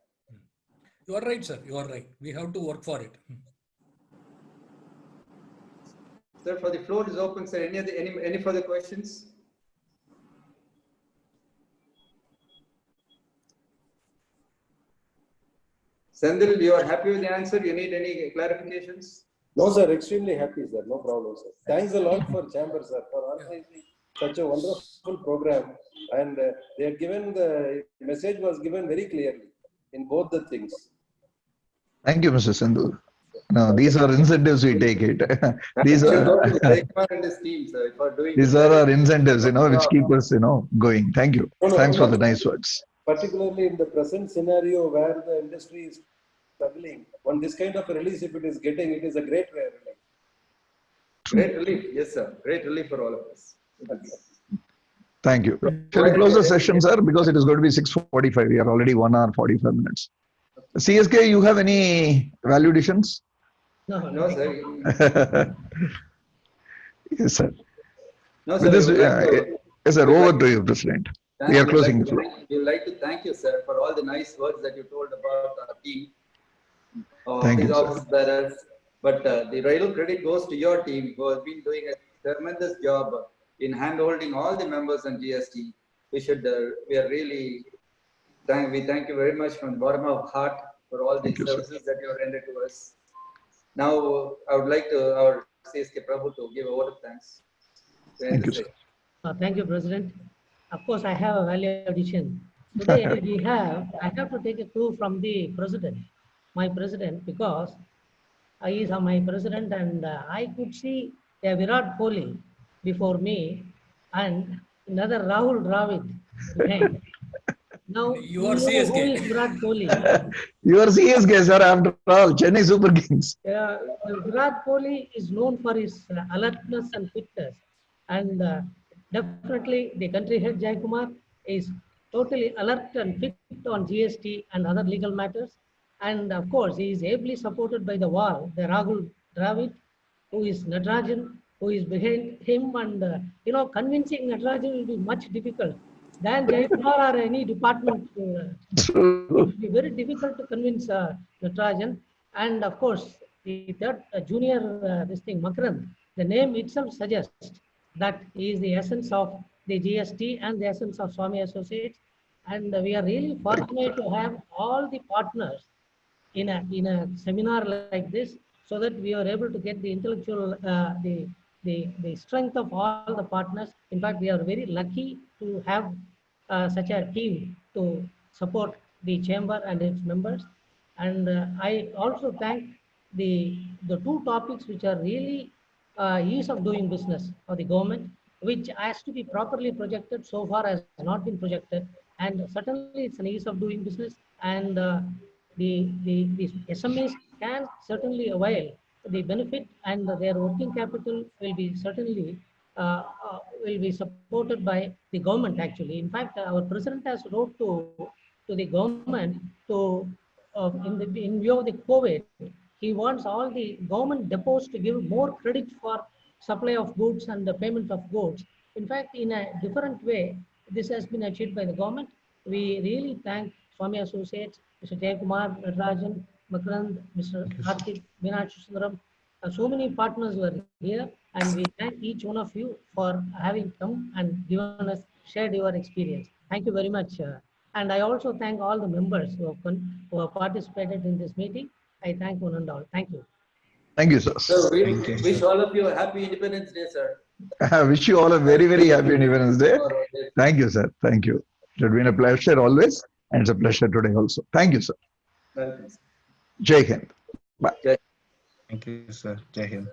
You are right, sir. You are right. We have to work for it. Sir, for the floor is open, sir. Any further questions? Sendil, you are happy with the answer? You need any clarifications? No, sir, extremely happy, sir. No problem, sir. Thanks a lot for Chamber, sir, for organizing such a wonderful program. And they had given the message was given very clearly in both the things. Thank you, Mr. Sindhu. No, these are incentives we take it. These are our incentives, which keep us, going. Thank you. Thanks for the nice words. Particularly in the present scenario where the industry is struggling, on this kind of release, if it is getting, it is a great relief. Great relief, yes, sir. Great relief for all of us. Thank you. Shall we close the session, sir? Because it is going to be 6:45. We are already 1 hour 45 minutes. CSK, you have any value additions? No, sir. Yes, sir. No, With this, sir. yes, sir. Over to you, President. We are closing the floor. We would like to thank you, sir, for all the nice words that you told about our team. Thank you, office bearers. But the royal credit goes to your team, who has been doing a tremendous job in hand-holding all the members on GST. We are really we thank you very much from the bottom of heart for all the Thank you, sir. services that you have rendered to us. Now, I would like to our CSK Prabhu to give a vote of thanks. Thank you, sir. Thank you, President. Of course, I have a value addition. Today, I have to take a clue from the President, my President, because he is my President, and I could see a Virat Kohli before me and another Rahul Dravid behind. Now, You are who CSK. is Virat Kohli? You are CSK, sir, after all, Chennai Super Kings. Virat Kohli is known for his alertness and fitness, and definitely the country head Jai Kumar is totally alert and fit on GST and other legal matters. And of course, he is ably supported by the wall, the Rahul Dravid, who is Natarajan, who is behind him, and convincing Natarajan will be much difficult than Jai Kumar or any department. It will be very difficult to convince Natarajan. And of course, the third junior, this thing, Makarand, the name itself suggests that he is the essence of the GST and the essence of Swami Associates. And we are really fortunate to have all the partners in a seminar like this, so that we are able to get the intellectual, the strength of all the partners. In fact, we are very lucky to have such a team to support the chamber and its members. And I also thank the two topics which are really ease of doing business for the government, which has to be properly projected. So far has not been projected, and certainly it's an ease of doing business, and the SMEs can certainly avail the benefit, and their working capital will be certainly will be supported by the government. Actually, in fact, our president has wrote to the government to in view of the COVID, he wants all the government depots to give more credit for supply of goods and the payment of goods. In fact, in a different way, this has been achieved by the government. We really thank Swami Associates, Mr. Jayakumar, Natarajan, Makarand, Mr. Karthik, Meenakshi Sundaram. So many partners were here, and we thank each one of you for having come and given us, shared your experience. Thank you very much. And I also thank all the members who have participated in this meeting. I thank one and all. Thank you. Thank you, sir. So we Thank you, wish sir. all of you a happy Independence Day, sir. I wish you all a very, very happy Independence Day. Thank you, sir. Thank you. It has been a pleasure always, and it's a pleasure today also. Thank you, sir. Welcome. Jai Hind. Bye. Thank you, sir. Jai Hind.